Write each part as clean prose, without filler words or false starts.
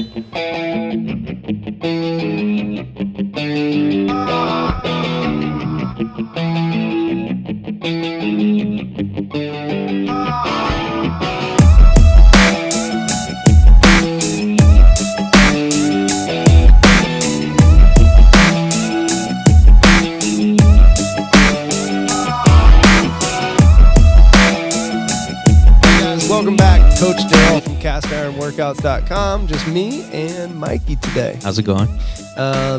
Welcome back, Coach Darrell from castironworkouts.com. Just me and Mikey today. How's it going?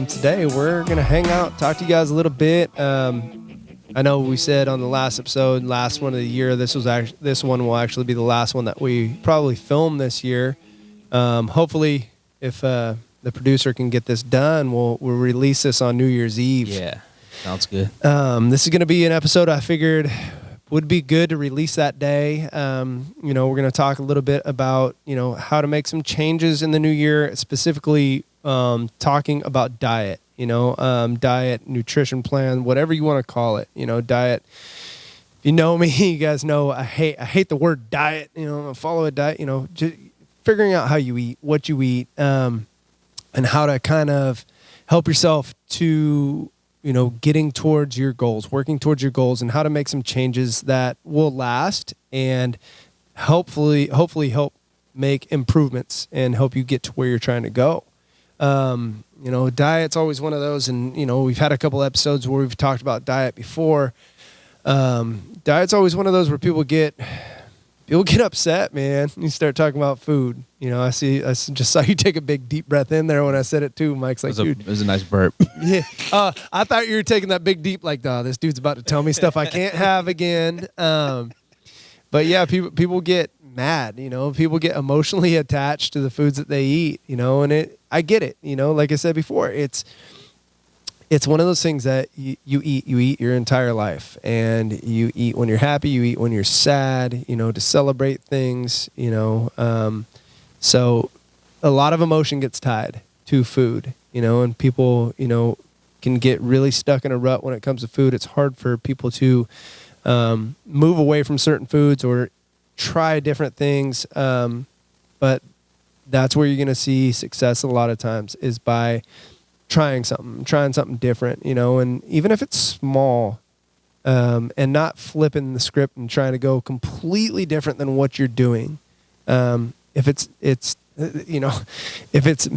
Today we're gonna hang out, talk to you guys a little bit. I know we said on the last episode, last one of the year, this one will actually be the last one that we probably film this year. Hopefully, if the producer can get this done, we'll release this on New Year's Eve. Yeah, sounds good. This is gonna be an episode I figured would be good to release that day. We're going to talk a little bit about, how to make some changes in the new year, specifically talking about diet, diet, nutrition plan, whatever you want to call it, diet. If you know me, you guys know I hate the word diet, follow a diet, just figuring out how you eat, what you eat, and how to kind of help yourself to getting towards your goals, working towards your goals, and how to make some changes that will last and hopefully help make improvements and help you get to where you're trying to go. Diet's always one of those, and, we've had a couple episodes where we've talked about diet before. Diet's always one of those where people get upset, man. You start talking about food. I just saw you take a big deep breath in there when I said it too. Mike's like, dude. It was a nice burp. Yeah. I thought you were taking that big deep like, this dude's about to tell me stuff I can't have again. But yeah, people get mad, people get emotionally attached to the foods that they eat, and I get it, like I said before, it's one of those things that you eat your entire life, and you eat when you're happy, you eat when you're sad, to celebrate things, so a lot of emotion gets tied to food, and people, can get really stuck in a rut when it comes to food. It's hard for people to move away from certain foods or try different things, but that's where you're going to see success a lot of times is by trying something different, and even if it's small, and not flipping the script and trying to go completely different than what you're doing. If it's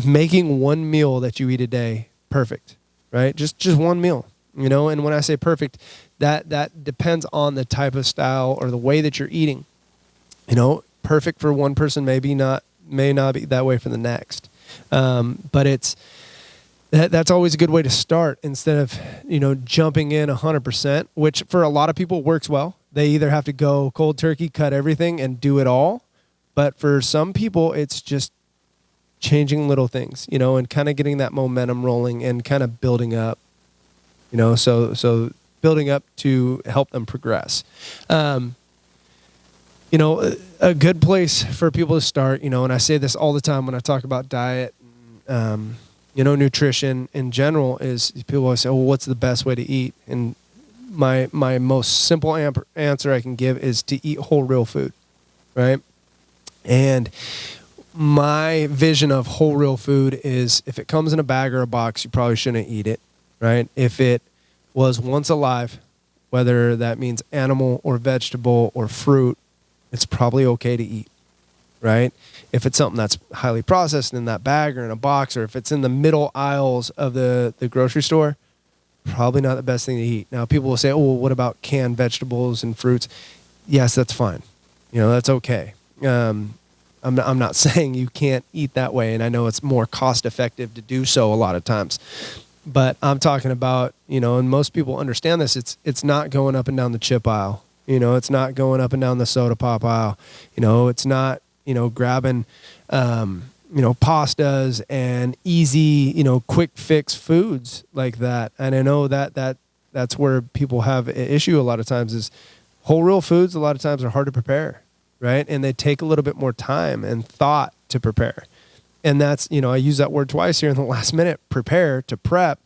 making one meal that you eat a day, perfect, right? Just one meal, and when I say perfect, that depends on the type of style or the way that you're eating, perfect for one person, may not be that way for the next. But that's always a good way to start instead of, jumping in 100%, which for a lot of people works well. They either have to go cold turkey, cut everything and do it all. But for some people, it's just changing little things, and kind of getting that momentum rolling and kind of building up, so building up to help them progress. A good place for people to start, and I say this all the time when I talk about diet, nutrition in general, is people always say, well, what's the best way to eat? And my most simple answer I can give is to eat whole, real food, right? And my vision of whole, real food is if it comes in a bag or a box, you probably shouldn't eat it, right? If it was once alive, whether that means animal or vegetable or fruit, it's probably okay to eat, right? If it's something that's highly processed in that bag or in a box, or if it's in the middle aisles of the grocery store, probably not the best thing to eat. Now, people will say, oh, well, what about canned vegetables and fruits? Yes, that's fine. That's okay. I'm not saying you can't eat that way, and I know it's more cost effective to do so a lot of times. But I'm talking about, and most people understand this, it's not going up and down the chip aisle. It's not going up and down the soda pop aisle. It's not, grabbing, pastas and easy, quick fix foods like that. And I know that's where people have an issue a lot of times is whole, real foods a lot of times are hard to prepare, right? And they take a little bit more time and thought to prepare. And that's, I use that word twice here in the last minute, prepare to prep,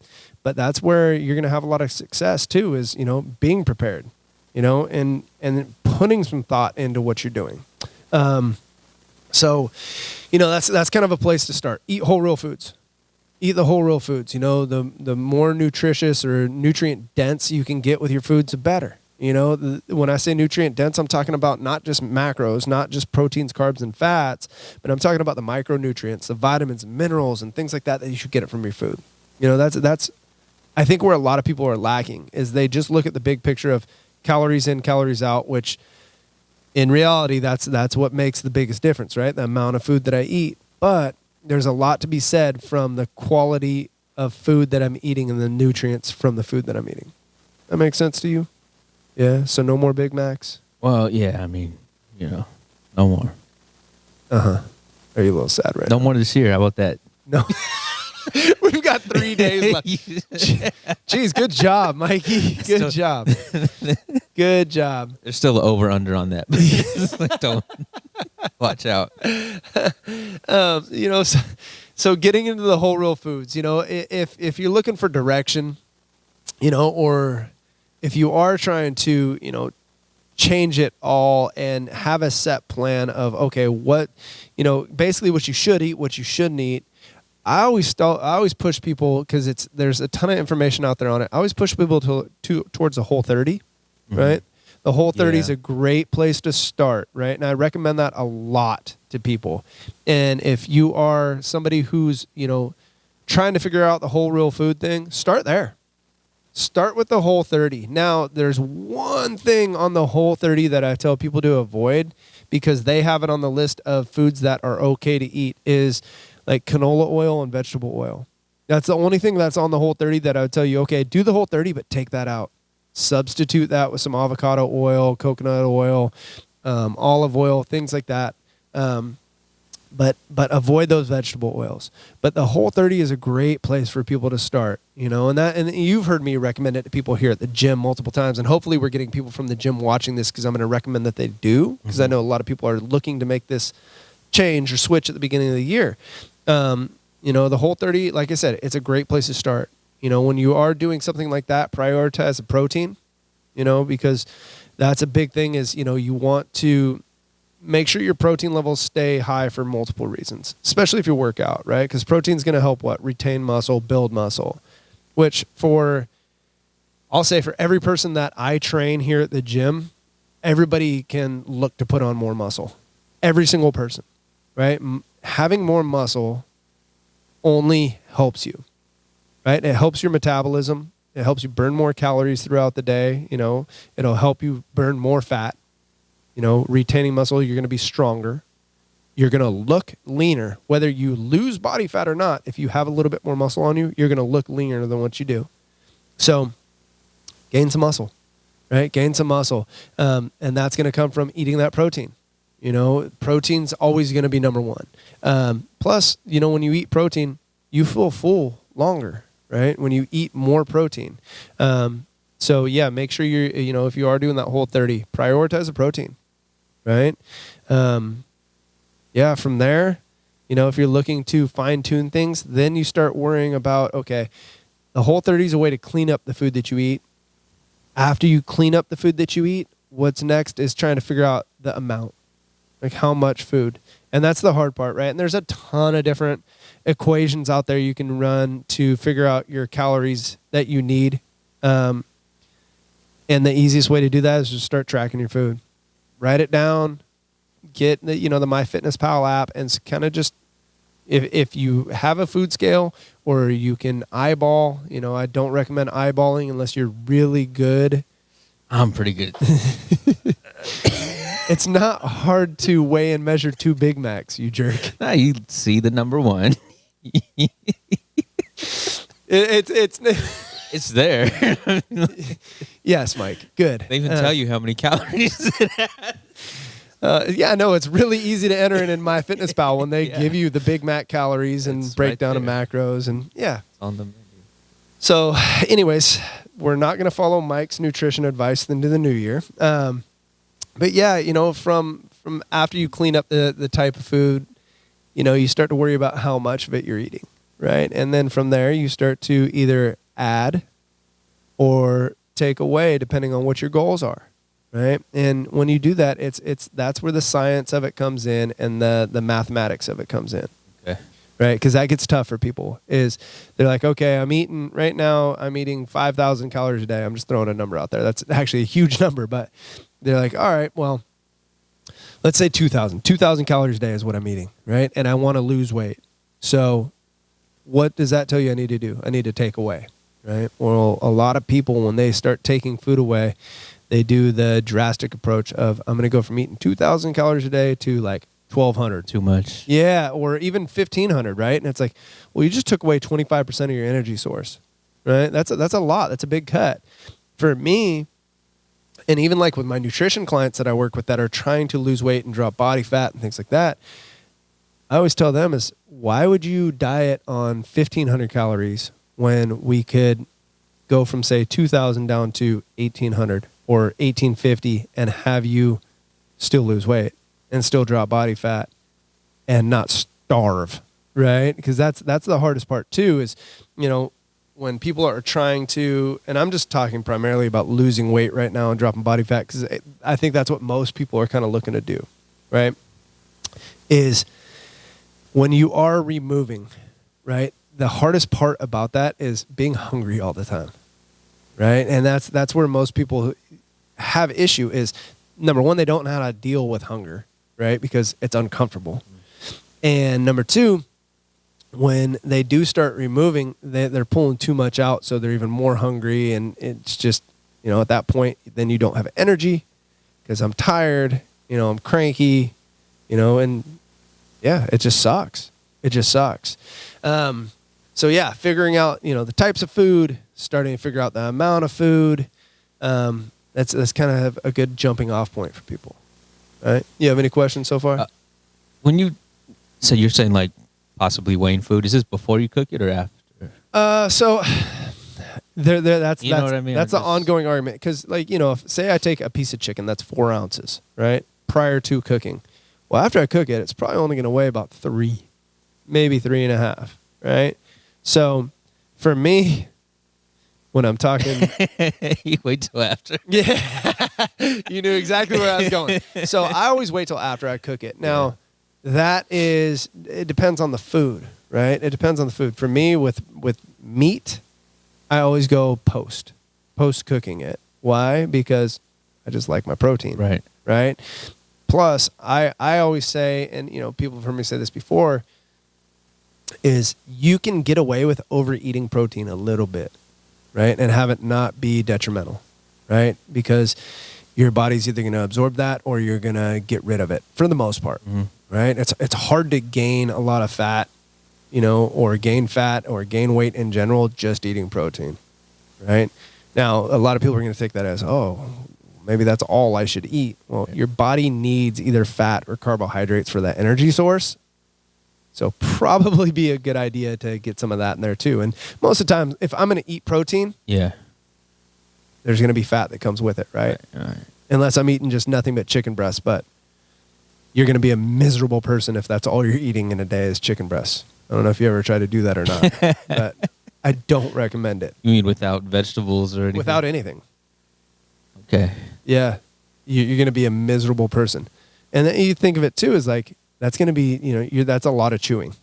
but that's where you're going to have a lot of success too is, being prepared, and putting some thought into what you're doing. So, that's kind of a place to start. Eat whole real foods. Eat the whole real foods. The more nutritious or nutrient dense you can get with your foods, the better. When I say nutrient dense, I'm talking about not just macros, not just proteins, carbs, and fats, but I'm talking about the micronutrients, the vitamins, and minerals, and things like that you should get it from your food. That's I think where a lot of people are lacking is they just look at the big picture of calories in, calories out, which in reality, that's what makes the biggest difference, right? The amount of food that I eat. But there's a lot to be said from the quality of food that I'm eating and the nutrients from the food that I'm eating. That makes sense to you? Yeah, so no more Big Macs? Well, yeah, I mean, no more. Uh-huh. Are you a little sad right now? No more this year. How about that? No. We've got 3 days left. Jeez, good job, Mikey. Good job. Good job. There's still an over-under on that. Don't watch out. So getting into the whole real foods, if you're looking for direction, or if you are trying to, change it all and have a set plan of, okay, what, basically what you should eat, what you shouldn't eat. I always push people because there's a ton of information out there on it. I always push people towards the Whole 30, right? The Whole 30 is a great place to start, right? And I recommend that a lot to people. And if you are somebody who's, trying to figure out the whole real food thing, start there. Start with the Whole 30. Now, there's one thing on the Whole 30 that I tell people to avoid because they have it on the list of foods that are okay to eat is like canola oil and vegetable oil. That's the only thing that's on the Whole 30 that I would tell you, okay, do the Whole 30, but take that out. Substitute that with some avocado oil, coconut oil, olive oil, things like that. But avoid those vegetable oils. But the Whole 30 is a great place for people to start, and you've heard me recommend it to people here at the gym multiple times. And hopefully we're getting people from the gym watching this because I'm going to recommend that they do, because I know a lot of people are looking to make this change or switch at the beginning of the year. The Whole 30, like I said, it's a great place to start. When you are doing something like that, prioritize the protein, because that's a big thing is, you want to make sure your protein levels stay high for multiple reasons, especially if you work out, right? Because protein's going to help retain muscle, build muscle, which I'll say for every person that I train here at the gym, everybody can look to put on more muscle. Every single person, right? Having more muscle only helps you, right? It helps your metabolism. It helps you burn more calories throughout the day. It'll help you burn more fat. Retaining muscle, you're going to be stronger. You're going to look leaner. Whether you lose body fat or not, if you have a little bit more muscle on you, you're going to look leaner than what you do. So gain some muscle, right? Gain some muscle. And that's going to come from eating that protein. Protein's always going to be number one. Plus, when you eat protein, you feel full longer, right? When you eat more protein. So yeah, make sure you're, if you are doing that Whole 30, prioritize the protein, right? From there, if you're looking to fine tune things, then you start worrying about, okay, the Whole 30 is a way to clean up the food that you eat. After you clean up the food that you eat, what's next is trying to figure out the amount. Like how much food. And that's the hard part, right? And there's a ton of different equations out there you can run to figure out your calories that you need. And the easiest way to do that is just start tracking your food. Write it down, get the MyFitnessPal app, and kind of just, if you have a food scale or you can eyeball, I don't recommend eyeballing unless you're really good. I'm pretty good. It's not hard to weigh and measure 2 Big Macs, you jerk. Nah, you see the number one. It's there. Yes, Mike. Good. They even tell you how many calories it has. It's really easy to enter in MyFitnessPal when they give you the Big Mac calories and breakdown of macros. And it's on the menu. So anyways, we're not going to follow Mike's nutrition advice into the new year. But from after you clean up the type of food, you start to worry about how much of it you're eating, right? And then from there, you start to either add or take away depending on what your goals are, right? And when you do that, that's where the science of it comes in and the mathematics of it comes in. Okay. Right? Because that gets tough for people. Is they're like, okay, I'm eating 5,000 calories a day. I'm just throwing a number out there. That's actually a huge number, but they're like, all right, well, let's say 2,000. 2,000 calories a day is what I'm eating, right? And I want to lose weight. So what does that tell you I need to do? I need to take away, right? Well, a lot of people, when they start taking food away, they do the drastic approach of, I'm going to go from eating 2,000 calories a day to like 1,200. Too much. Yeah, or even 1,500, right? And it's like, well, you just took away 25% of your energy source, right? That's a lot. That's a big cut. For me, and even like with my nutrition clients that I work with that are trying to lose weight and drop body fat and things like that, I always tell them is, why would you diet on 1,500 calories when we could go from, say, 2,000 down to 1,800 or 1,850 and have you still lose weight and still drop body fat and not starve, right? Because that's the hardest part too is, when people are trying to, and I'm just talking primarily about losing weight right now and dropping body fat, because I think that's what most people are kind of looking to do, right? Is when you are removing, right? The hardest part about that is being hungry all the time, right? And that's where most people have issue is, number one, they don't know how to deal with hunger, right? Because it's uncomfortable. And number two, when they do start removing, they're pulling too much out, so they're even more hungry. And it's just, at that point, then you don't have energy because I'm tired, I'm cranky, and yeah, it just sucks. It just sucks. So yeah, figuring out, the types of food, starting to figure out the amount of food, that's kind of a good jumping off point for people. All right. You have any questions so far? So you're saying like possibly weighing food. Is this before you cook it or after? So that's You know what I mean? That's the ongoing argument. Because say I take a piece of chicken that's 4 ounces, right, prior to cooking. Well, after I cook it, it's probably only going to weigh about 3, maybe 3.5, right? So for me, when I'm talking, you wait till after. Yeah, you knew exactly where I was going. So I always wait till after I cook it. Now, it depends on the food, right? It depends on the food. For me, with meat, I always go post cooking it. Why? Because I just like my protein. Right. Plus, I always say, and people have heard me say this before, is you can get away with overeating protein a little bit, right? And have it not be detrimental, right? Because your body's either going to absorb that or you're going to get rid of it for the most part, right? It's hard to gain a lot of fat, or gain fat or gain weight in general just eating protein, right? Now, a lot of people are going to take that as, oh, maybe that's all I should eat. Well, your body needs either fat or carbohydrates for that energy source. So probably be a good idea to get some of that in there too. And most of the time, if I'm going to eat protein, there's going to be fat that comes with it, right? Unless I'm eating just nothing but chicken breasts. But you're going to be a miserable person if that's all you're eating in a day is chicken breasts. I don't know if you ever try to do that or not, but I don't recommend it. You mean without vegetables or anything? Without anything. Okay. Yeah. You're going to be a miserable person. And then you think of it too as like, that's going to be, that's a lot of chewing,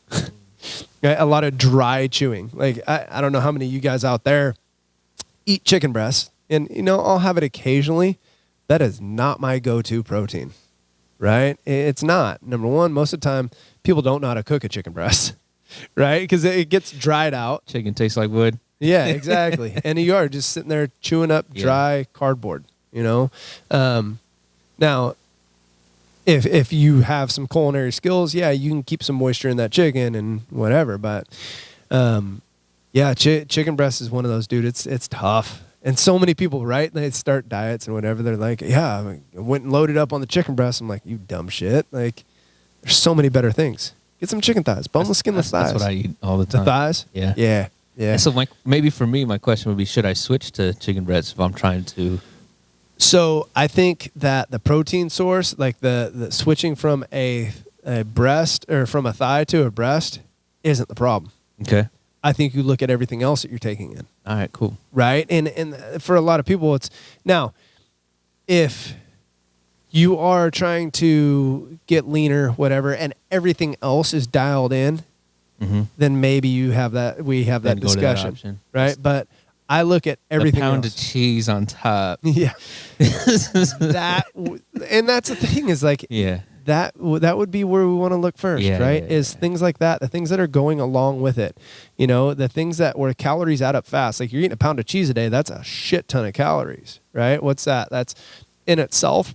right? A lot of dry chewing. Like, I don't know how many of you guys out there eat chicken breasts, and, I'll have it occasionally. That is not my go-to protein, right? It's not. Number one, most of the time, people don't know how to cook a chicken breast, right? Because it gets dried out. Chicken tastes like wood. Yeah, exactly. And you are just sitting there chewing up dry cardboard, Now, if you have some culinary skills, you can keep some moisture in that chicken and whatever. But chicken breast is one of those, dude. It's tough. And so many people, right? They start diets and whatever. They're like, I went and loaded up on the chicken breast. I'm like, you dumb shit. Like, there's so many better things. Get some chicken thighs, boneless, skinless thighs. That's what I eat all the time. The thighs? Yeah. Yeah. So maybe for me, my question would be, should I switch to chicken breast if I'm trying to? So I think that the protein source, like the switching from a breast or from a thigh to a breast, isn't the problem. Okay. I think you look at everything else that you're taking in. All right, cool. Right? And for a lot of people, it's now if you are trying to get leaner, whatever, and everything else is dialed in, then maybe we have that discussion, right? But I look at everything. A pound else. of cheese on top. Yeah, and that's the thing is like, that would be where we want to look first, right? Is things like that, the things that are going along with it, the things that where calories add up fast. Like you're eating a pound of cheese a day, that's a shit ton of calories, right? What's that? That's in itself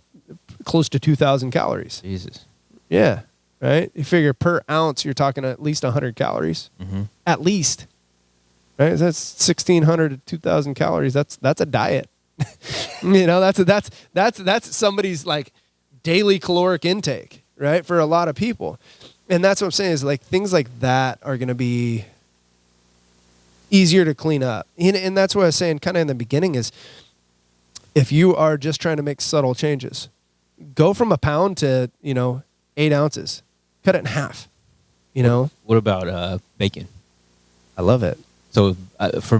close to 2,000 calories. Jesus. Yeah. Right. You figure per ounce, you're talking at least 100 calories, at least. Right. That's 1,600 to 2,000 calories. That's a diet. That's somebody's like daily caloric intake, right? For a lot of people. And that's what I'm saying is like things like that are going to be easier to clean up. And that's what I was saying kind of in the beginning is if you are just trying to make subtle changes, go from a pound to, 8 ounces, cut it in half, What about bacon? I love it. So for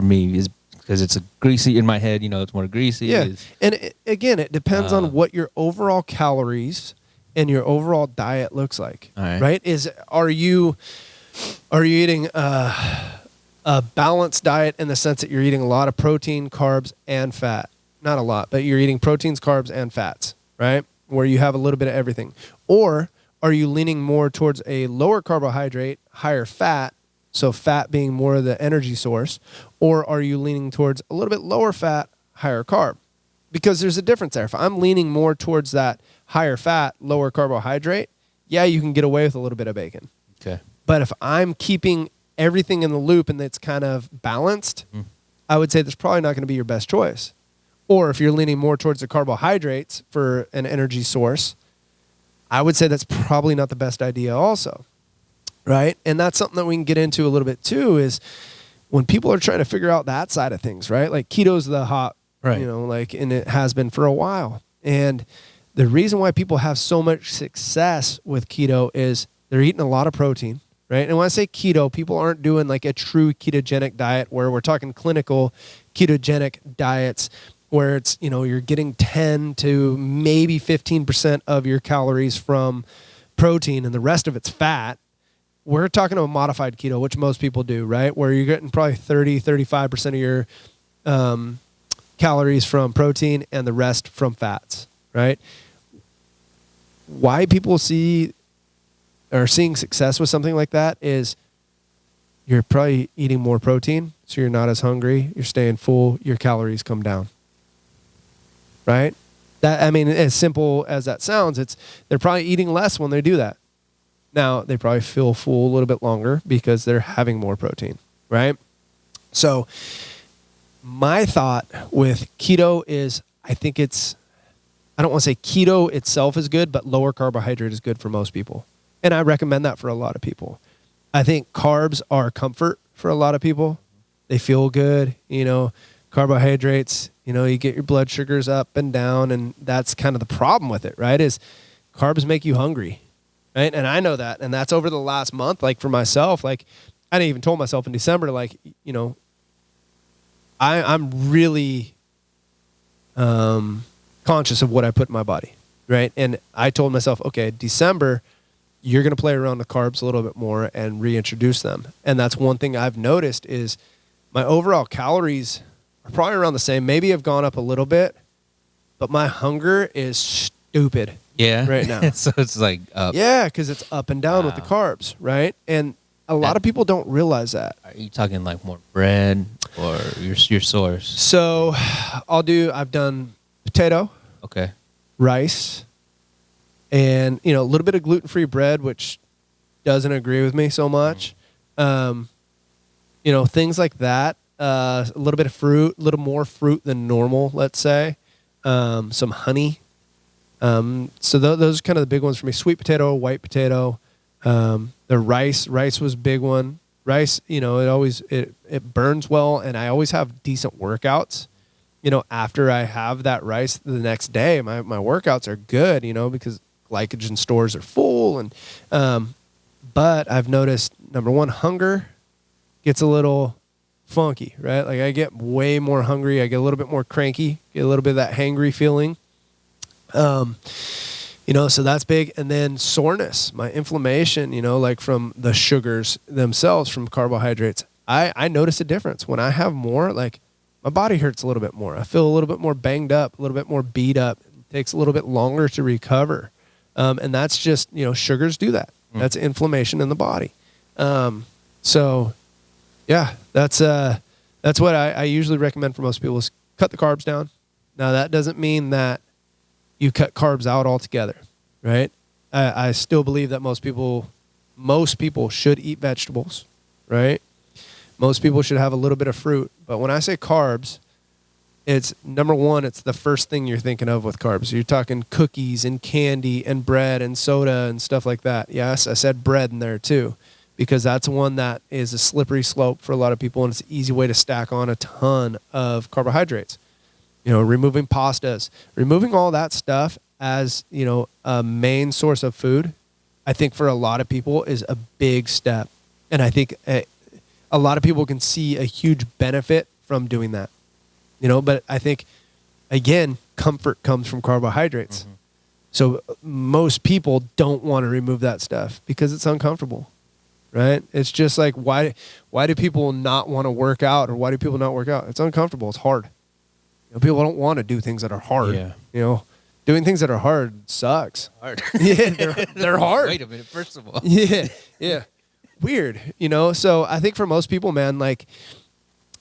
me is because it's a greasy in my head, it's more greasy. Yeah. And it depends on what your overall calories and your overall diet looks like, right? Are you eating a balanced diet in the sense that you're eating a lot of protein, carbs, and fat? Not a lot, but you're eating proteins, carbs, and fats, right? Where you have a little bit of everything. Or are you leaning more towards a lower carbohydrate, higher fat, so fat being more of the energy source, or are you leaning towards a little bit lower fat, higher carb? Because there's a difference there. If I'm leaning more towards that higher fat, lower carbohydrate, yeah, you can get away with a little bit of bacon. Okay. But if I'm keeping everything in the loop and it's kind of balanced, I would say that's probably not going to be your best choice. Or if you're leaning more towards the carbohydrates for an energy source, I would say that's probably not the best idea also, right? And that's something that we can get into a little bit too is when people are trying to figure out that side of things, right? Like keto's the hot, right. And it has been for a while. And the reason why people have so much success with keto is they're eating a lot of protein, right? And when I say keto, people aren't doing like a true ketogenic diet where we're talking clinical ketogenic diets where it's, you're getting 10 to maybe 15% of your calories from protein and the rest of it's fat. We're talking about modified keto, which most people do, right? Where you're getting probably 30, 35% of your calories from protein and the rest from fats, right? Why people are seeing success with something like that is you're probably eating more protein, so you're not as hungry, you're staying full, your calories come down. Right? As simple as that sounds, they're probably eating less when they do that. Now, they probably feel full a little bit longer because they're having more protein, right? So, my thought with keto is I don't want to say keto itself is good, but lower carbohydrate is good for most people. And I recommend that for a lot of people. I think carbs are comfort for a lot of people. They feel good, carbohydrates, you get your blood sugars up and down, and that's kind of the problem with it, right? Is carbs make you hungry, right? And I know that, and that's over the last month. Like for myself, like I didn't even told myself in December, like, I'm really conscious of what I put in my body, right? And I told myself, okay, December, you're going to play around with carbs a little bit more and reintroduce them. And that's one thing I've noticed is my overall calories are probably around the same. Maybe have gone up a little bit, but my hunger is stupid. Yeah. Right now. So it's like up. Yeah, because it's up and down with the carbs, right? And a lot of people don't realize that. Are you talking like more bread or your source? So I've done potato, okay, rice, and a little bit of gluten-free bread, which doesn't agree with me so much. Things like that. A little bit of fruit, a little more fruit than normal, let's say. Some honey. So those are kind of the big ones for me. Sweet potato, white potato. The rice was a big one. Rice, it burns well, and I always have decent workouts. After I have that rice the next day, my workouts are good, because glycogen stores are full. And but I've noticed, number one, hunger gets a little funky, right? Like I get way more hungry. I get a little bit more cranky, get a little bit of that hangry feeling. So that's big. And then soreness, my inflammation, like from the sugars themselves, from carbohydrates. I notice a difference when I have more, like my body hurts a little bit more. I feel a little bit more banged up, a little bit more beat up. It takes a little bit longer to recover. And that's just, sugars do that. That's inflammation in the body. So yeah, that's what I usually recommend for most people is cut the carbs down. Now that doesn't mean that you cut carbs out altogether, right? I still believe that most people should eat vegetables, right? Most people should have a little bit of fruit. But when I say carbs, it's number one, it's the first thing you're thinking of with carbs. You're talking cookies and candy and bread and soda and stuff like that. Yes, I said bread in there too, because that's one that is a slippery slope for a lot of people, and it's an easy way to stack on a ton of carbohydrates. Removing pastas, removing all that stuff as, a main source of food, I think for a lot of people is a big step. And I think a lot of people can see a huge benefit from doing that, but I think, again, comfort comes from carbohydrates. Mm-hmm. So most people don't want to remove that stuff because it's uncomfortable, right? It's just like, why do people not want to work out, or why do people not work out? It's uncomfortable. It's hard. People don't want to do things that are hard. Yeah. Doing things that are hard sucks. Hard. Yeah, they're hard. Wait a minute, first of all. Yeah. Weird, So I think for most people, man, like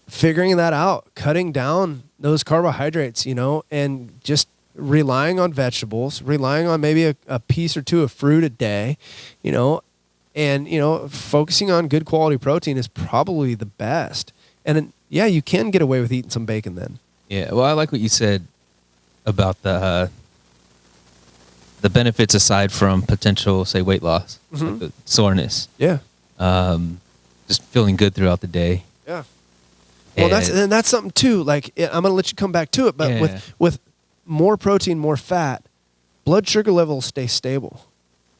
figuring that out, cutting down those carbohydrates, and just relying on vegetables, relying on maybe a piece or two of fruit a day, and, focusing on good quality protein is probably the best. And yeah, you can get away with eating some bacon then. Yeah, well, I like what you said about the benefits aside from potential, say, weight loss, like the soreness. Yeah. Just feeling good throughout the day. Yeah. Well, that's something too. Like, I'm going to let you come back to it, but with more protein, more fat, blood sugar levels stay stable,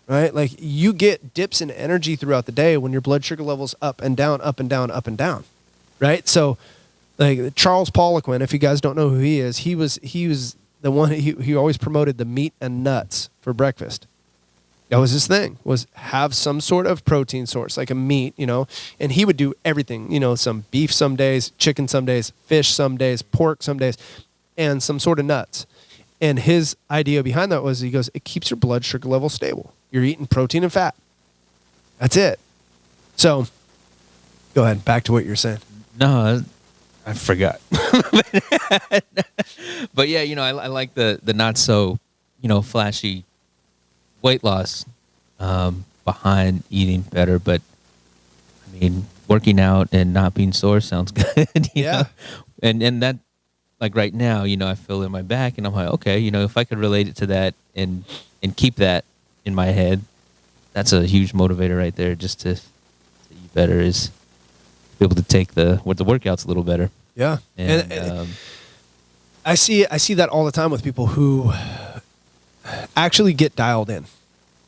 right? Like you get dips in energy throughout the day when your blood sugar levels up and down, up and down, up and down, right? So, like Charles Poliquin, if you guys don't know who he is, he was the one he always promoted the meat and nuts for breakfast. That was his thing, was have some sort of protein source, like a meat, and he would do everything, some beef some days, chicken some days, fish some days, pork some days, and some sort of nuts. And his idea behind that was, he goes, it keeps your blood sugar level stable. You're eating protein and fat. That's it. So go ahead, back to what you're saying. No, I forgot. But yeah, I like the not so, flashy weight loss behind eating better. But I mean, working out and not being sore sounds good. You know? And that, like right now, I feel in my back, and I'm like, okay, if I could relate it to that and keep that in my head, that's a huge motivator right there. Just to eat better is be able to take the workouts a little better. Yeah. And I see that all the time with people who actually get dialed in,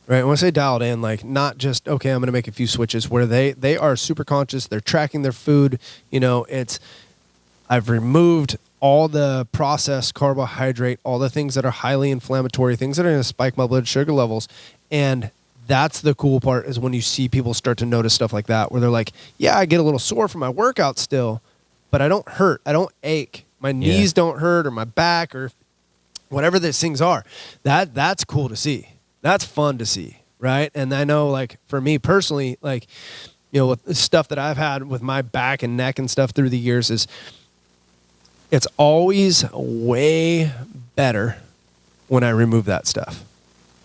right? When I say dialed in, like not just, okay, I'm going to make a few switches, where they are super conscious. They're tracking their food. I've removed all the processed carbohydrate, all the things that are highly inflammatory, things that are going to spike my blood sugar levels. And that's the cool part, is when you see people start to notice stuff like that, where they're like, yeah, I get a little sore from my workout still, but I don't hurt. I don't ache. My knees don't hurt, or my back, or whatever these things are. That's cool to see. That's fun to see, right? And I know, like, for me personally, like, with the stuff that I've had with my back and neck and stuff through the years, is it's always way better when I remove that stuff.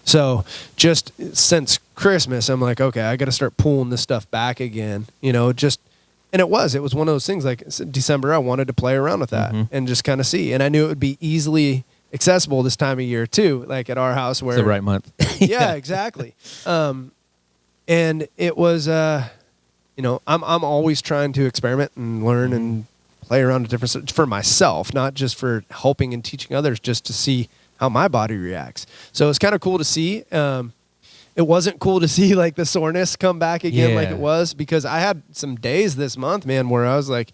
So just since Christmas, I'm like, okay, I got to start pulling this stuff back again, and it was one of those things, like December, I wanted to play around with that and just kind of see. And I knew it would be easily accessible this time of year too, like at our house, where it's the right month. Yeah, exactly. And it was, I'm always trying to experiment and learn and play around with different, for myself, not just for helping and teaching others, just to see how my body reacts. So it's kind of cool to see. It wasn't cool to see like the soreness come back again like it was, because I had some days this month, man, where I was like,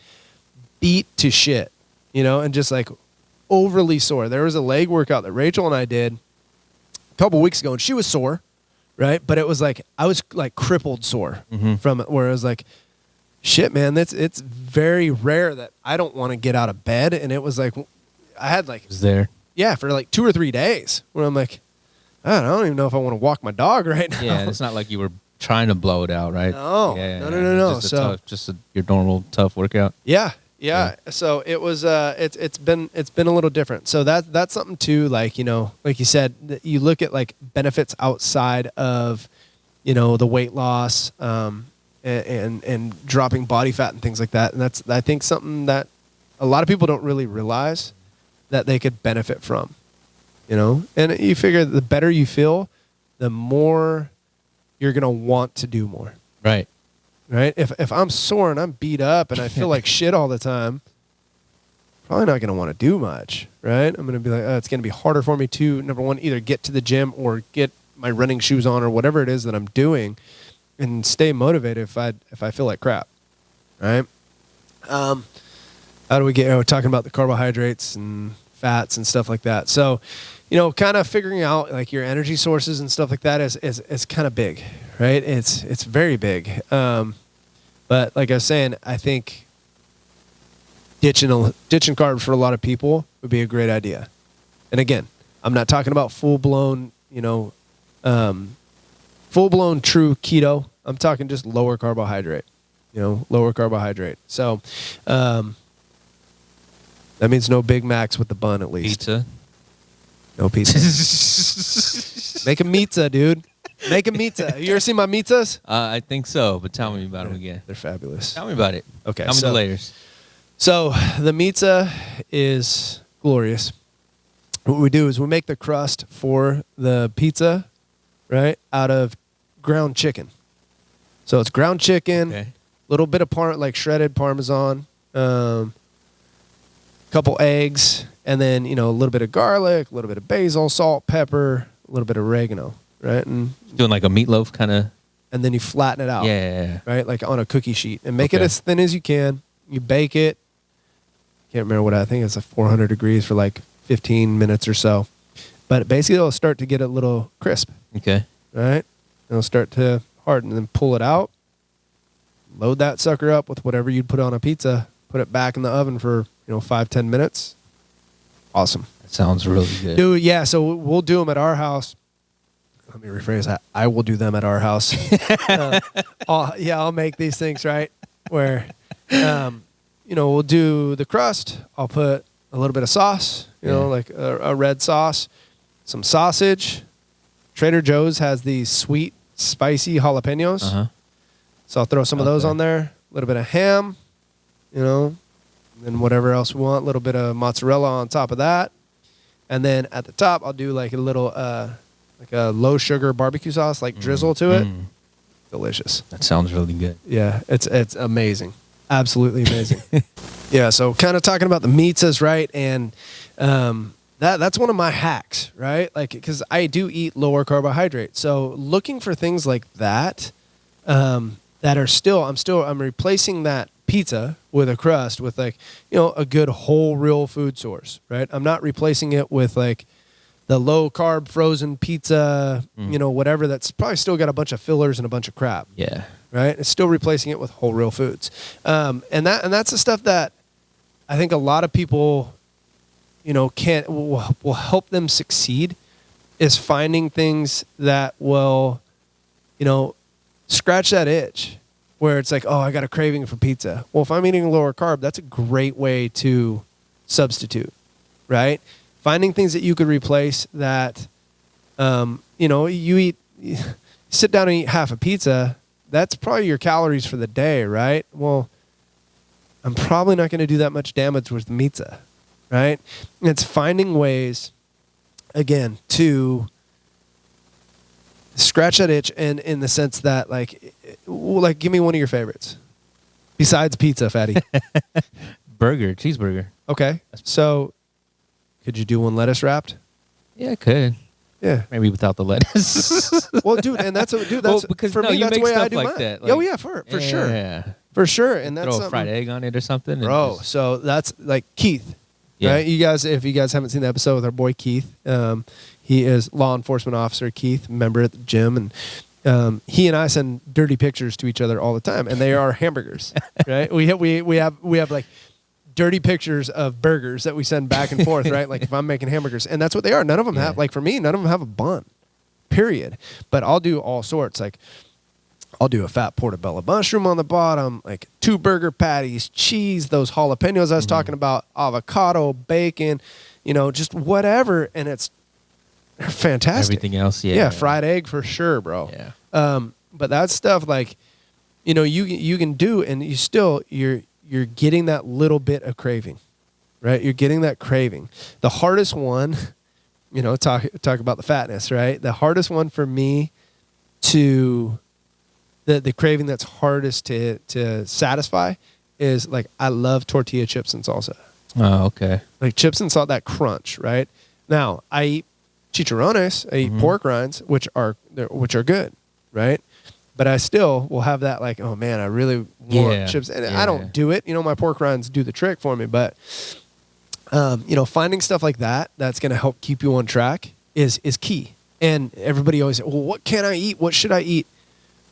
beat to shit, and just like overly sore. There was a leg workout that Rachel and I did a couple weeks ago, and she was sore, right? But it was like I was like crippled sore from it, where it was like, shit, man, it's very rare that I don't want to get out of bed. And it was like I had like there. Yeah, for like 2 or 3 days where I'm like, I don't even know if I want to walk my dog right now. Yeah, it's not like you were trying to blow it out, right? No, no. Just your normal tough workout. Yeah. So it was it's been a little different. So that's something too, like, like you said, you look at like benefits outside of, the weight loss, and dropping body fat and things like that. And that's, I think, something that a lot of people don't really realize that they could benefit from, and you figure the better you feel, the more you're going to want to do more. Right. If I'm sore and I'm beat up and I feel like shit all the time, probably not going to want to do much. Right. I'm going to be like, it's going to be harder for me to, number one, either get to the gym or get my running shoes on or whatever it is that I'm doing, and stay motivated if I feel like crap. Right. How do we get, we're talking about the carbohydrates and fats and stuff like that. So, kind of figuring out like your energy sources and stuff like that is kind of big, right? It's very big. But like I was saying, I think ditching carbs for a lot of people would be a great idea. And again, I'm not talking about full blown true keto. I'm talking just lower carbohydrate. Lower carbohydrate. So, that means no Big Macs with the bun, at least. Pizza? No pizza. Make a pizza, dude. Make a pizza. Have you ever seen my pizzas? I think so, but tell me about them again. They're fabulous. Tell me about it. Okay. Tell me the layers. So the pizza is glorious. What we do is we make the crust for the pizza, right, out of ground chicken. So it's ground chicken, little bit of like shredded Parmesan, couple eggs, and then, a little bit of garlic, a little bit of basil, salt, pepper, a little bit of oregano, right? And doing like a meatloaf kind of. And then you flatten it out. Yeah. Right? Like on a cookie sheet. And make it as thin as you can. You bake it. Can't remember what I think it's like 400 degrees for like 15 minutes or so. But basically it'll start to get a little crisp. Okay. Right? It'll start to harden, and then pull it out. Load that sucker up with whatever you'd put on a pizza. Put it back in the oven for 5-10 minutes. Awesome. That sounds really good. Dude, yeah, so we'll do them at our house. Let me rephrase that. I will do them at our house. I'll make these things, right? Where, we'll do the crust. I'll put a little bit of sauce, like a red sauce, some sausage. Trader Joe's has these sweet, spicy jalapenos. Uh-huh. So I'll throw some of those on there. A little bit of ham, and whatever else we want, a little bit of mozzarella on top of that. And then at the top, I'll do like a little, like a low sugar barbecue sauce, like drizzle to it. Delicious. That sounds really good. Yeah, it's amazing. Absolutely amazing. Yeah, so kind of talking about the pizzas, right? And that's one of my hacks, right? Like, because I do eat lower carbohydrate. So looking for things like that, that are I'm replacing that pizza with a crust with like, a good whole real food source, right? I'm not replacing it with like the low carb frozen pizza, whatever, that's probably still got a bunch of fillers and a bunch of crap. Yeah. Right? It's still replacing it with whole real foods. And that's the stuff that I think a lot of people, will help them succeed, is finding things that will, scratch that itch. Where it's like, oh, I got a craving for pizza. Well, if I'm eating lower carb, that's a great way to substitute, right? Finding things that you could replace that, you sit down and eat half a pizza, that's probably your calories for the day, right? Well, I'm probably not going to do that much damage with the pizza, right? And it's finding ways, again, to scratch that itch, and in the sense that like give me one of your favorites besides pizza, fatty. Cheeseburger. Okay, so could you do one lettuce wrapped? Yeah, I could. Yeah, maybe without the lettuce. Well, dude, and that's because for me. you That's make the way stuff I do like mine. that. Like, oh yeah, for sure. For sure. And that's throw a fried egg on it or something. Bro, and so that's like Keith. Yeah. Right? If you guys haven't seen the episode with our boy Keith, he is law enforcement officer Keith, member at the gym, and he and I send dirty pictures to each other all the time, and they are hamburgers. Right? We have like dirty pictures of burgers that we send back and forth, right? Like if I'm making hamburgers, and that's what they are. None of them have, like for me, none of them have a bun, period. But I'll do all sorts. Like I'll do a fat portobello mushroom on the bottom, like 2 burger patties, cheese, those jalapenos I was talking about, avocado, bacon, just whatever, and it's fantastic. everything else, Yeah, fried egg for sure, bro. Yeah. But that stuff, like, you can do, and you're getting that little bit of craving, right? You're getting that craving. The hardest one, talk about the fatness, right? The hardest one for me to the craving that's hardest to satisfy is like I love tortilla chips and salsa. Oh, okay. Like chips and salt, that crunch, right? Now I eat chicharrones, I eat pork rinds, which are good, right? But I still will have that like, oh man, I really want chips, and I don't do it. My pork rinds do the trick for me, but finding stuff like that's going to help keep you on track is key. And everybody always say, well, what can I eat? What should I eat?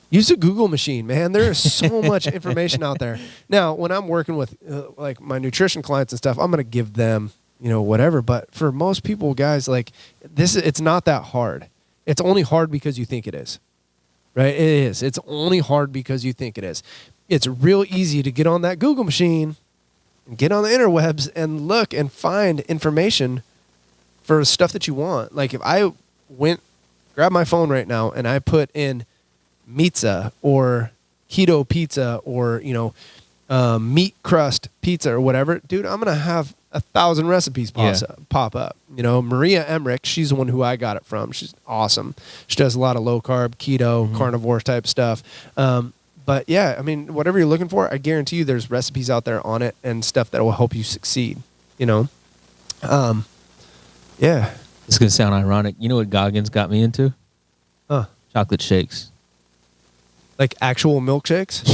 Use a Google machine, man. There is so much information out there. Now, when I'm working with like my nutrition clients and stuff, I'm going to give them, whatever. But for most people, guys, like it's not that hard. It's only hard because you think it is, right? It is. It's only hard because you think it is. It's real easy to get on that Google machine and get on the interwebs and look and find information for stuff that you want. Like if I grab my phone right now and I put in pizza or keto pizza or meat crust pizza or whatever, dude, I'm gonna have 1,000 recipes pop up. Maria Emmerich, she's the one who I got it from. She's awesome. She does a lot of low carb, keto, carnivore type stuff. But yeah, I mean, whatever you're looking for, I guarantee you there's recipes out there on it and stuff that will help you succeed. Yeah. It's gonna sound ironic. You know what Goggins got me into? Chocolate shakes. Like actual milkshakes?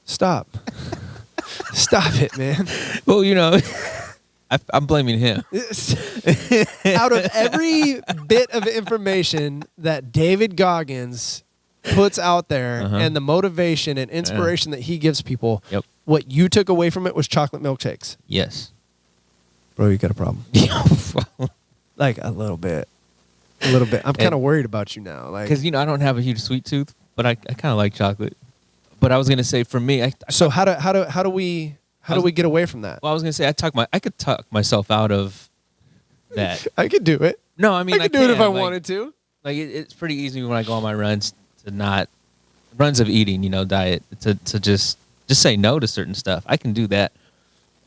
Stop it, man. Well, I'm blaming him. Out of every bit of information that David Goggins puts out there and the motivation and inspiration that he gives people, what you took away from it was chocolate milkshakes. Yes. Bro, you got a problem. Like a little bit. I'm kind of worried about you now. Like, because, I don't have a huge sweet tooth, but I kind of like chocolate. But I was going to say, for me... So how do we get away from that? Well, I was going to say, I could talk myself out of that. I could do it. No, I mean, I could do it if I wanted to. Like, it's pretty easy when I go on my runs of eating, diet, to just say no to certain stuff. I can do that.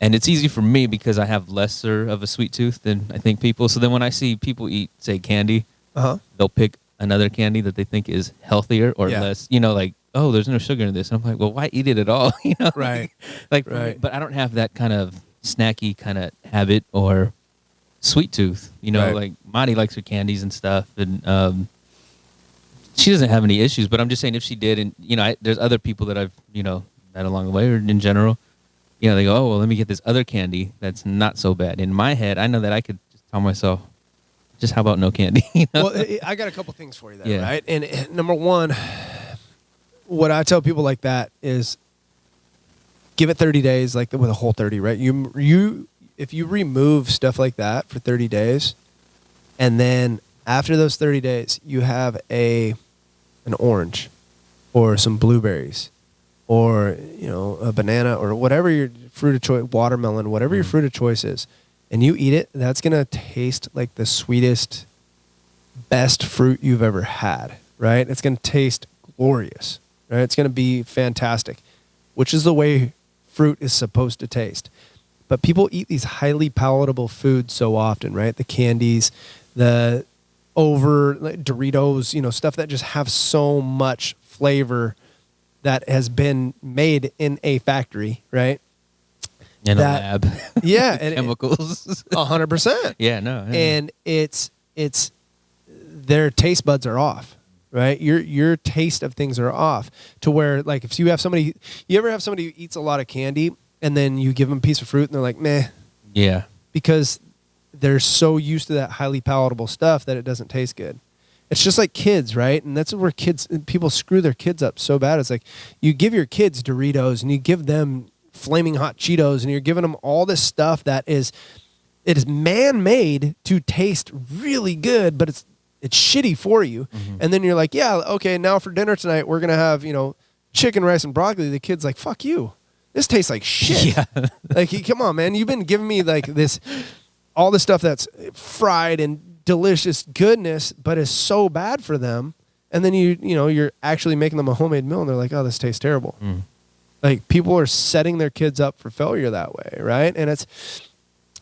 And it's easy for me because I have lesser of a sweet tooth than I think people. So then when I see people eat, say, candy, they'll pick another candy that they think is healthier or less, like, oh, there's no sugar in this. And I'm like, well, why eat it at all? Right. Like, right. But I don't have that kind of snacky kind of habit or sweet tooth. Like Monty likes her candies and stuff. And she doesn't have any issues. But I'm just saying if she did, and, there's other people that I've, met along the way or in general, they go, oh, well, let me get this other candy that's not so bad. In my head, I know that I could just tell myself, just how about no candy? Well, I got a couple things for you there, right? And number one, what I tell people like that is give it 30 days, like with a whole 30, right? If you remove stuff like that for 30 days, and then after those 30 days, you have an orange or some blueberries, or a banana or whatever your fruit of choice, watermelon, whatever your fruit of choice is, and you eat it, that's going to taste like the sweetest, best fruit you've ever had, right? It's going to taste glorious, right? It's going to be fantastic, which is the way fruit is supposed to taste. But people eat these highly palatable foods so often, right? The candies, the Doritos, stuff that just have so much flavor that has been made in a factory, right? In a lab. Yeah. Chemicals. 100%. Yeah, no. Yeah. And it's their taste buds are off, right? Your taste of things are off to where, like, if you ever have somebody who eats a lot of candy and then you give them a piece of fruit and they're like, meh. Yeah. Because they're so used to that highly palatable stuff that it doesn't taste good. It's just like kids, right? And that's where people screw their kids up so bad. It's like you give your kids Doritos and you give them flaming hot Cheetos and you're giving them all this stuff it is man-made to taste really good, but it's shitty for you. Mm-hmm. And then you're like, yeah, okay, now for dinner tonight we're gonna have chicken, rice, and broccoli. The kid's like, fuck you. This tastes like shit. Yeah. Like, come on, man. You've been giving me like all this stuff that's fried and delicious goodness, but is so bad for them. And then you're actually making them a homemade meal, and they're like, oh, this tastes terrible. Mm. Like, people are setting their kids up for failure that way, right? And it's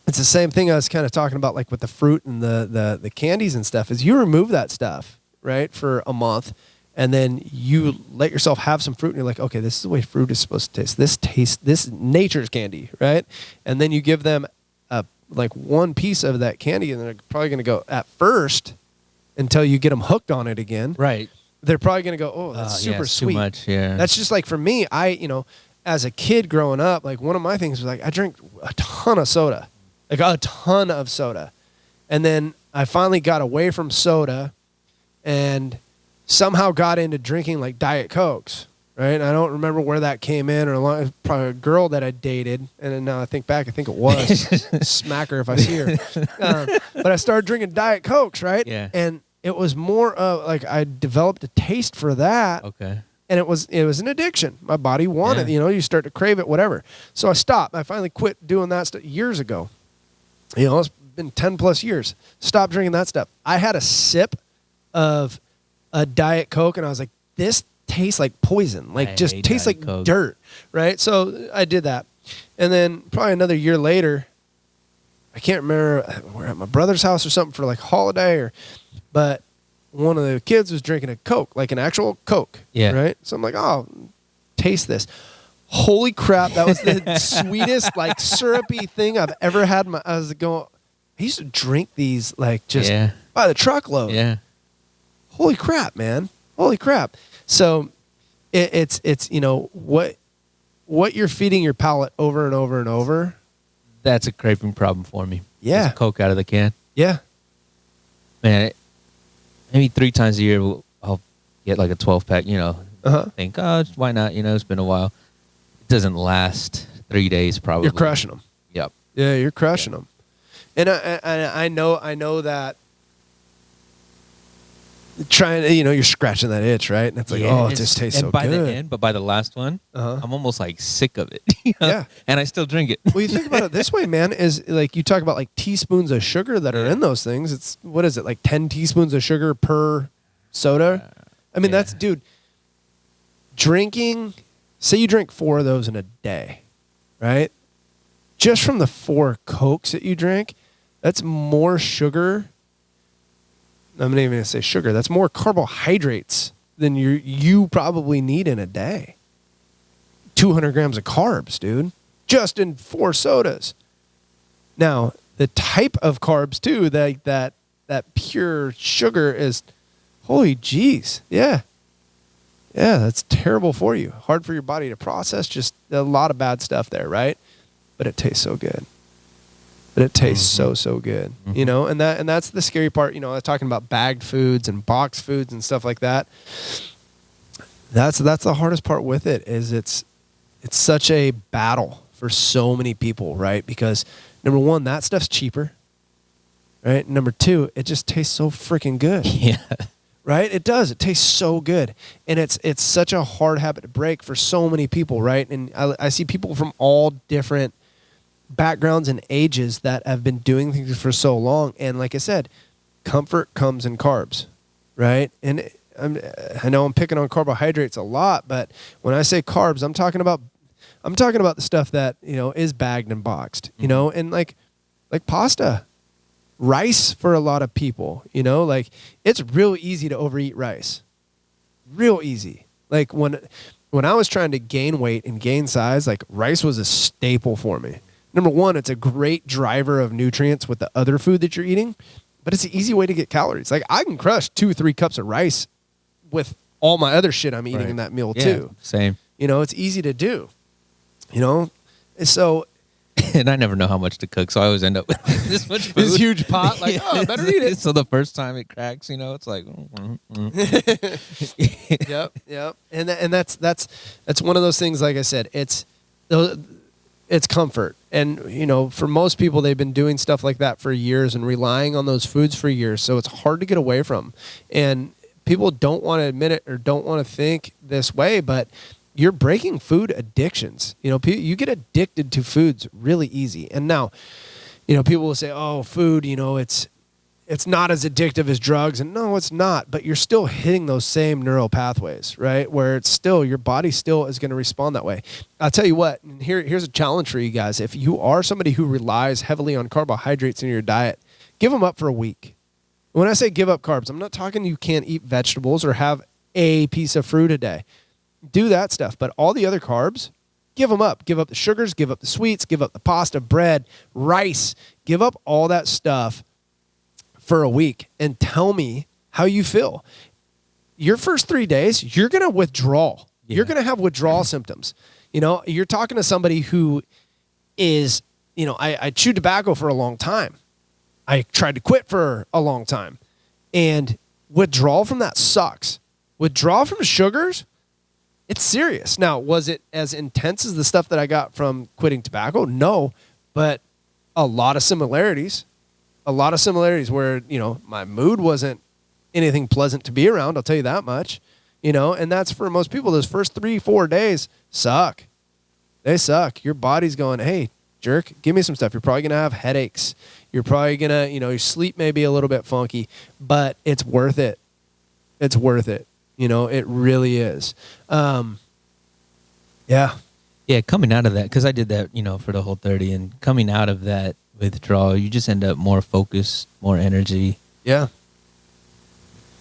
the same thing I was kind of talking about, like with the fruit and the candies and stuff. Is you remove that stuff, right, for a month, and then you let yourself have some fruit, and you're like, okay, this is the way fruit is supposed to taste. This nature's candy, right? And then you give them like one piece of that candy, and they're probably going to go at first until you get them hooked on it again. Right. They're probably going to go, oh, that's super sweet. Too much, yeah. That's just like for me, as a kid growing up, like one of my things was like I drank a ton of soda. Like a ton of soda. And then I finally got away from soda and somehow got into drinking like Diet Cokes, right? And I don't remember where that came in, or probably a girl that I dated. And then now I think back, I think it was. Smack her if I see her. But I started drinking Diet Cokes, right? Yeah. And it was more of like I developed a taste for that. Okay. And it was an addiction. My body wanted, you start to crave it, whatever. So I stopped. I finally quit doing that stuff years ago. It's been 10 plus years. Stopped drinking that stuff. I had a sip of a Diet Coke and I was like, this tastes like poison. Like, just tastes like Coke. Dirt, right? So I did that. And then probably another year later, I can't remember, we're at my brother's house or something for like holiday, but one of the kids was drinking a Coke, like an actual Coke, right? So I'm like, oh, taste this. Holy crap, that was the sweetest, like, syrupy thing I've ever had. I used to drink these, like, just by the truckload. Yeah. Holy crap, man. Holy crap. So it's what you're feeding your palate over and over and over. That's a craving problem for me. Yeah. Just Coke out of the can. Yeah. Man, maybe 3 times a year I'll get like a 12-pack, think, oh, why not? It's been a while. It doesn't last 3 days probably. You're crushing them. Yep. Yeah, you're crushing them. And I know that trying to, you're scratching that itch, right? And it's like, it just tastes so good. But by the last one, I'm almost like sick of it. Yeah. And I still drink it. Well, you think about it this way, man, is like you talk about like teaspoons of sugar that are in those things. It's, what is it, like 10 teaspoons of sugar per soda? I mean, that's, dude, drinking, say you drink 4 of those in a day, right? Just from the 4 Cokes that you drink, that's more sugar. I'm not even going to say sugar. That's more carbohydrates than you probably need in a day. 200 grams of carbs, dude, just in 4 sodas. Now, the type of carbs, too, that pure sugar is, holy jeez, yeah. Yeah, that's terrible for you. Hard for your body to process. Just a lot of bad stuff there, right? But it tastes so good. But it tastes so good, and that's the scary part. I was talking about bagged foods and boxed foods and stuff like that. That's the hardest part with it. Is it's such a battle for so many people, right? Because number one, that stuff's cheaper, right? Number two, it just tastes so freaking good. Yeah. Right? It does. It tastes so good. And it's such a hard habit to break for so many people, right? And I see people from all different backgrounds and ages that have been doing things for so long. And like I said, comfort comes in carbs, right? And I know I'm picking on carbohydrates a lot, but when I say carbs, I'm talking about the stuff that, is bagged and boxed, and like pasta, rice for a lot of people, like it's real easy to overeat rice. Real easy. Like when I was trying to gain weight and gain size, like rice was a staple for me. Number one, it's a great driver of nutrients with the other food that you're eating, but it's an easy way to get calories. Like I can crush 2-3 cups of rice with all my other shit I'm eating in that meal too. Same. You know, it's easy to do. You know, so. And I never know how much to cook, so I always end up with this much food. This huge pot, like, oh, I better eat it. So the first time it cracks, you know, it's like, Yep. And that's one of those things. Like I said, it's comfort, and you know, for most people, they've been doing stuff like that for years and relying on those foods for years. So it's hard to get away from, and people don't want to admit it or don't want to think this way, but you're breaking food addictions. You know, you get addicted to foods really easy. And now, you know, people will say, oh, food, you know, it's not as addictive as drugs. And no, it's not. But you're still hitting those same neural pathways, right? Where it's still, your body still is going to respond that way. I'll tell you what, and here's a challenge for you guys. If you are somebody who relies heavily on carbohydrates in your diet, give them up for a week. When I say give up carbs, I'm not talking you can't eat vegetables or have a piece of fruit a day. Do that stuff, but all the other carbs, give them up. Give up the sugars, give up the sweets, give up the pasta, bread, rice. Give up all that stuff for a week and tell me how you feel. Your first 3 days, you're going to withdraw. Yeah. You're going to have withdrawal symptoms. You know, you're talking to somebody who is, you know, I chewed tobacco for a long time. I tried to quit for a long time. And withdrawal from that sucks. Withdrawal from sugars, it's serious. Now, was it as intense as the stuff that I got from quitting tobacco? No, but a lot of similarities. A lot of similarities where, you know, my mood wasn't anything pleasant to be around, I'll tell you that much. You know, and that's for most people, those first 3-4 days suck. They suck. Your body's going, hey, jerk, give me some stuff. You're probably going to have headaches. You're probably going to, you know, your sleep may be a little bit funky, but it's worth it. It's worth it. You know, it really is. Yeah. Yeah, coming out of that, because I did that, you know, for the Whole30, and coming out of that withdrawal, you just end up more focused, more energy. Yeah.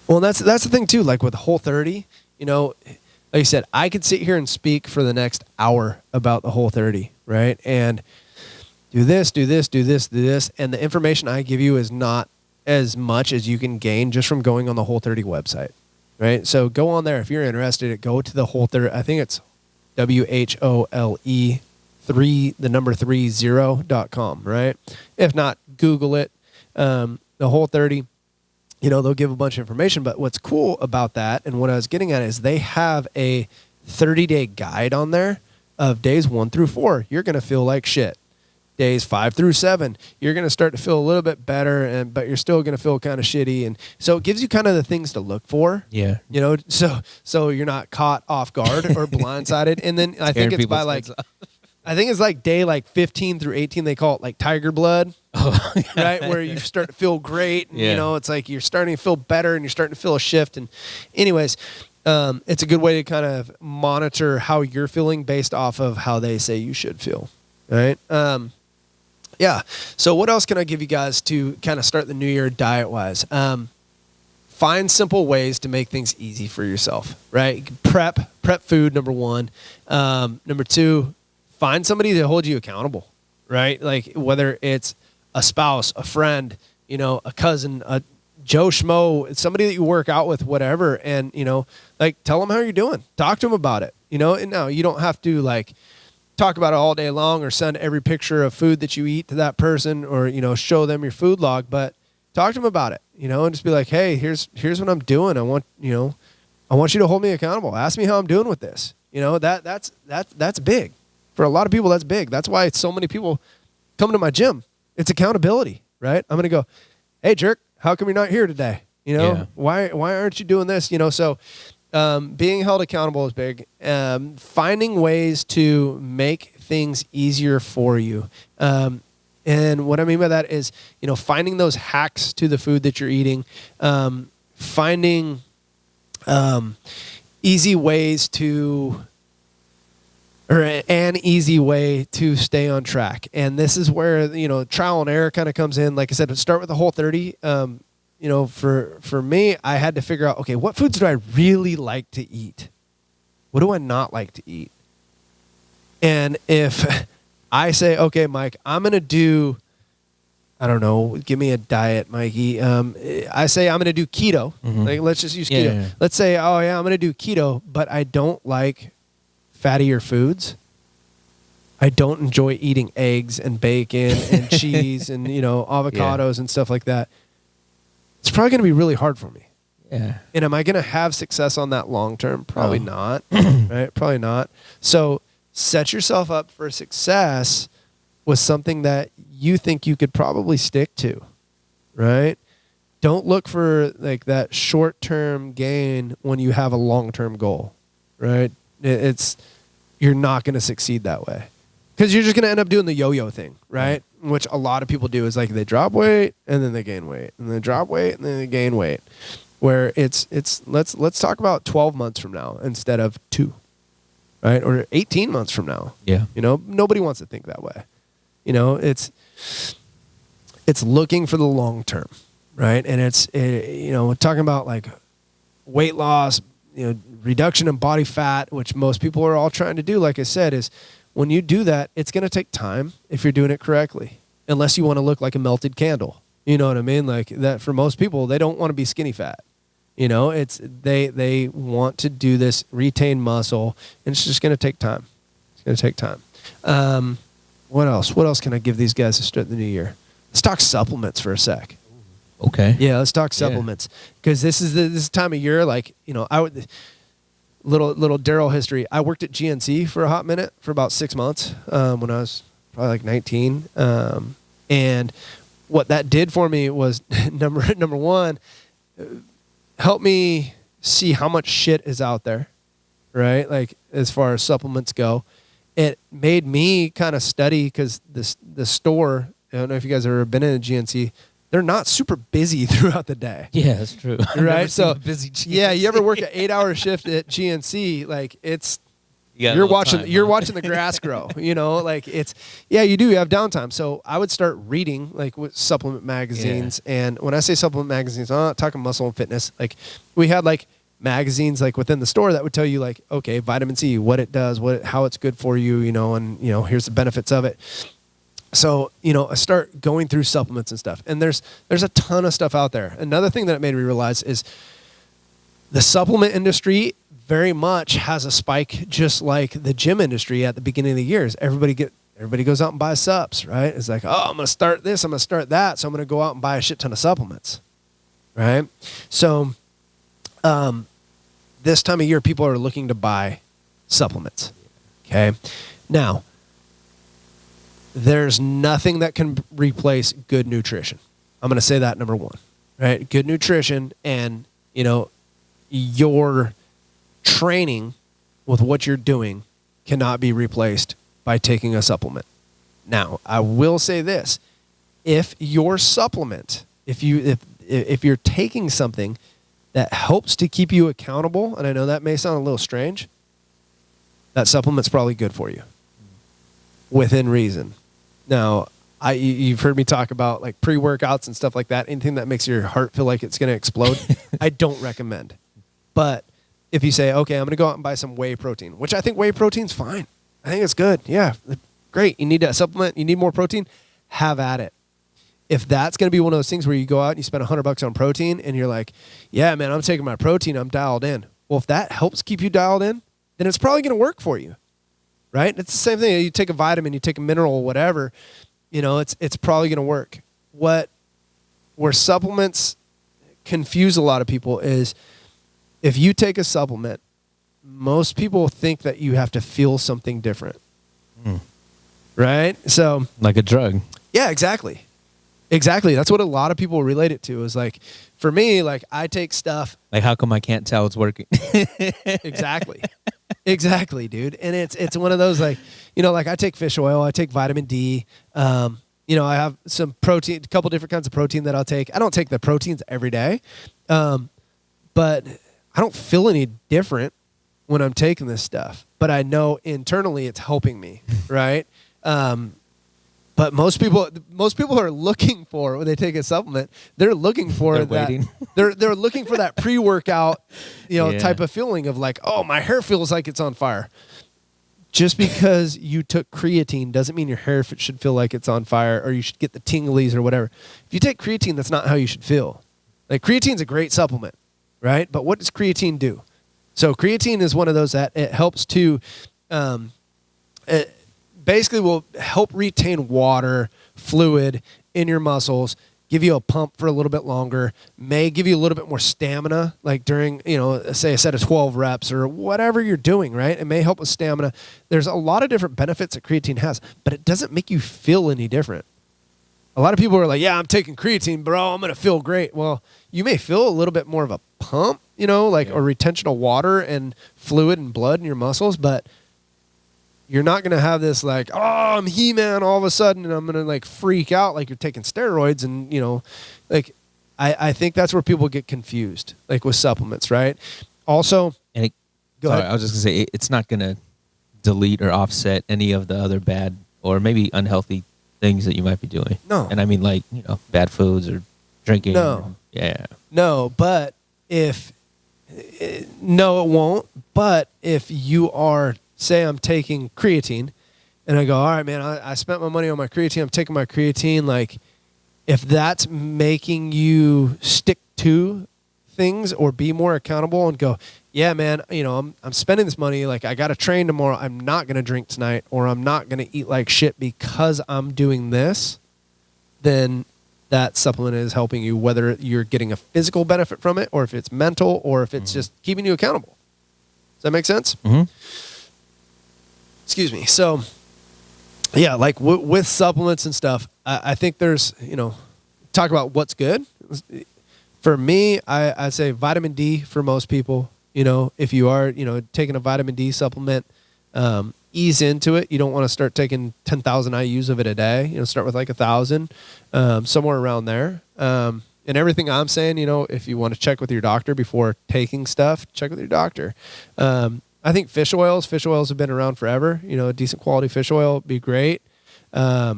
Well, that's the thing, too. Like with Whole30, you know, like you said, I could sit here and speak for the next hour about the Whole30, right? And do this. And the information I give you is not as much as you can gain just from going on the Whole30 website. Right. So go on there. If you're interested, go to the Whole30. I think it's WHOLE30.com. Right. If not, Google it. The Whole30, you know, they'll give a bunch of information. But what's cool about that, and what I was getting at, is they have a 30-day guide on there of days 1 through 4. You're going to feel like shit. Days 5 through 7, you're going to start to feel a little bit better, but you're still going to feel kind of shitty. And so it gives you kind of the things to look for. Yeah. You know, so you're not caught off guard or blindsided. And then I think it's by like, I think it's like day like 15 through 18, they call it like tiger blood, right? Where you start to feel great. And, you know, it's like you're starting to feel better and you're starting to feel a shift. And anyways, it's a good way to kind of monitor how you're feeling based off of how they say you should feel. Right. Yeah. So what else can I give you guys to kind of start the new year diet-wise? Find simple ways to make things easy for yourself, right? Prep food, number 1. Number 2, find somebody to hold you accountable, right? Like whether it's a spouse, a friend, you know, a cousin, a Joe Schmo, somebody that you work out with, whatever. And, you know, like tell them how you're doing. Talk to them about it, you know, and no, you don't have to like talk about it all day long or send every picture of food that you eat to that person or, you know, show them your food log, but talk to them about it, you know, and just be like, hey, here's what I'm doing. I want you to hold me accountable. Ask me how I'm doing with this. You know, that's big. For a lot of people, that's big. That's why so many people come to my gym. It's accountability, right? I'm going to go, hey, jerk, how come you're not here today? You know, why aren't you doing this? You know, so being held accountable is big. Finding ways to make things easier for you. And what I mean by that is, you know, finding those hacks to the food that you're eating, finding easy ways to, or an easy way to stay on track. And this is where, you know, trial and error kind of comes in. Like I said, start with the Whole30. You know, for me, I had to figure out, okay, what foods do I really like to eat? What do I not like to eat? And if I say, okay, Mike, I'm going to do I don't know, give me a diet, Mikey. I say I'm going to do keto. Like, let's just use keto. Yeah. Let's say, oh yeah, I'm going to do keto, but I don't like fattier foods. I don't enjoy eating eggs and bacon and cheese and, avocados and stuff like that. It's probably going to be really hard for me. Yeah. And am I going to have success on that long term? Probably not. Right? Probably not. So set yourself up for success with something that you think you could probably stick to. Right? Don't look for like that short term gain when you have a long term goal. Right? You're not going to succeed that way. Because you're just going to end up doing the yo-yo thing, right? Which a lot of people do is like they drop weight and then they gain weight, and they drop weight and then they gain weight. Where let's talk about 12 months from now instead of 2, right? Or 18 months from now. Yeah. Nobody wants to think that way. It's looking for the long term, right? And talking about like weight loss, reduction in body fat, which most people are all trying to do. Like I said, is when you do that, it's going to take time if you're doing it correctly, unless you want to look like a melted candle. You know what I mean? Like that for most people, they don't want to be skinny fat. They want to do this, retain muscle, and it's just going to take time. It's going to take time. What else? What else can I give these guys to start the new year? Let's talk supplements for a sec. Okay. Yeah, let's talk supplements because this is this time of year. Like I would. Little Darrell history. I worked at GNC for a hot minute, for about 6 months, when I was probably like 19. And what that did for me was number one, help me see how much shit is out there, right? Like as far as supplements go. It made me kind of study because the store, I don't know if you guys have ever been in a GNC, they're not super busy throughout the day. Yeah, that's true. Right? So busy GNC. Yeah, you ever work an 8-hour shift at GNC? Like you're watching the grass grow. Like you do. You have downtime. So I would start reading like with supplement magazines, and when I say supplement magazines, I'm not talking muscle and fitness. Like we had like magazines like within the store that would tell you like, okay, vitamin C, what it does, how it's good for you, and here's the benefits of it. So, I start going through supplements and stuff, and there's a ton of stuff out there. Another thing that it made me realize is the supplement industry very much has a spike, just like the gym industry at the beginning of the years. Everybody goes out and buys subs, right? It's like, oh, I'm going to start this, I'm going to start that, so I'm going to go out and buy a shit ton of supplements, right? So, this time of year, people are looking to buy supplements. Okay, now. There's nothing that can replace good nutrition. I'm going to say that number one, right? Good nutrition and, your training with what you're doing cannot be replaced by taking a supplement. Now, I will say this. If your supplement, if you're taking something that helps to keep you accountable, and I know that may sound a little strange, that supplement's probably good for you within reason. Now, you've heard me talk about like pre-workouts and stuff like that. Anything that makes your heart feel like it's going to explode, I don't recommend. But if you say, okay, I'm going to go out and buy some whey protein, which I think whey protein's fine. I think it's good. Yeah, great. You need a supplement. You need more protein. Have at it. If that's going to be one of those things where you go out and you spend $100 on protein and you're like, yeah, man, I'm taking my protein. I'm dialed in. Well, if that helps keep you dialed in, then it's probably going to work for you. Right? It's the same thing. You take a vitamin, you take a mineral, whatever, it's probably going to work. Where supplements confuse a lot of people is if you take a supplement, most people think that you have to feel something different. Right? So like a drug. Yeah, exactly. Exactly. That's what a lot of people relate it to is like, for me, like I take stuff. Like, how come I can't tell it's working? Exactly. Exactly, dude. And it's one of those like, like I take fish oil, I take vitamin D. I have some protein, a couple different kinds of protein that I'll take. I don't take the proteins every day. But I don't feel any different when I'm taking this stuff. But I know internally it's helping me, right? But most people are looking for when they take a supplement, they're looking for that. They're looking for that pre-workout, type of feeling of like, oh, my hair feels like it's on fire. just because you took creatine doesn't mean your hair should feel like it's on fire or you should get the tinglies or whatever. If you take creatine, that's not how you should feel. Like creatine's a great supplement, right? But what does creatine do? So creatine is one of those that it helps to, it basically will help retain water, fluid in your muscles, give you a pump for a little bit longer, may give you a little bit more stamina, like during, say a set of 12 reps or whatever you're doing, right? It may help with stamina. There's a lot of different benefits that creatine has, but it doesn't make you feel any different. A lot of people are like, yeah, I'm taking creatine, bro, I'm going to feel great. Well, you may feel a little bit more of a pump, or retention of water and fluid and blood in your muscles, but you're not going to have this like, oh, I'm He-Man all of a sudden and I'm going to like freak out like you're taking steroids. And, I think that's where people get confused, like with supplements, right? Also, go ahead. I was just going to say, it's not going to delete or offset any of the other bad or maybe unhealthy things that you might be doing. No. And I mean like, bad foods or drinking. No. No, but it won't. But if you are, say I'm taking creatine and I go, all right, man, I spent my money on my creatine. I'm taking my creatine. Like if that's making you stick to things or be more accountable and go, yeah, man, I'm spending this money. Like I got to train tomorrow. I'm not going to drink tonight or I'm not going to eat like shit because I'm doing this. Then that supplement is helping you, whether you're getting a physical benefit from it or if it's mental or if it's just keeping you accountable. Does that make sense? Mm-hmm. Excuse me. So, yeah, like with supplements and stuff, I think there's, talk about what's good. For me, I say vitamin D for most people. If you are, taking a vitamin D supplement, ease into it. You don't want to start taking 10,000 IUs of it a day. Start with like 1,000, somewhere around there. And everything I'm saying, if you want to check with your doctor before taking stuff, check with your doctor. I think fish oils have been around forever. A decent quality fish oil would be great. A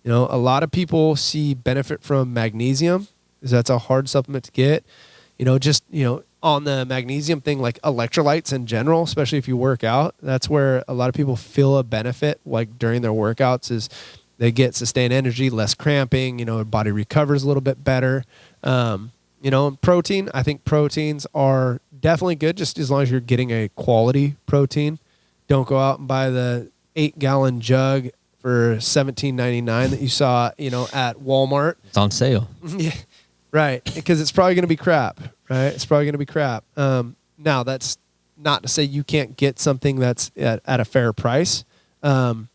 lot of people see benefit from magnesium because that's a hard supplement to get. On the magnesium thing, like electrolytes in general, especially if you work out, that's where a lot of people feel a benefit like during their workouts is they get sustained energy, less cramping, their body recovers a little bit better. Protein, I think proteins are definitely good just as long as you're getting a quality protein. Don't go out and buy the 8-gallon jug for $17.99 that you saw, at Walmart. It's on sale. Yeah, right. Because it's probably going to be crap, right? It's probably going to be crap. Now, that's not to say you can't get something that's at a fair price. And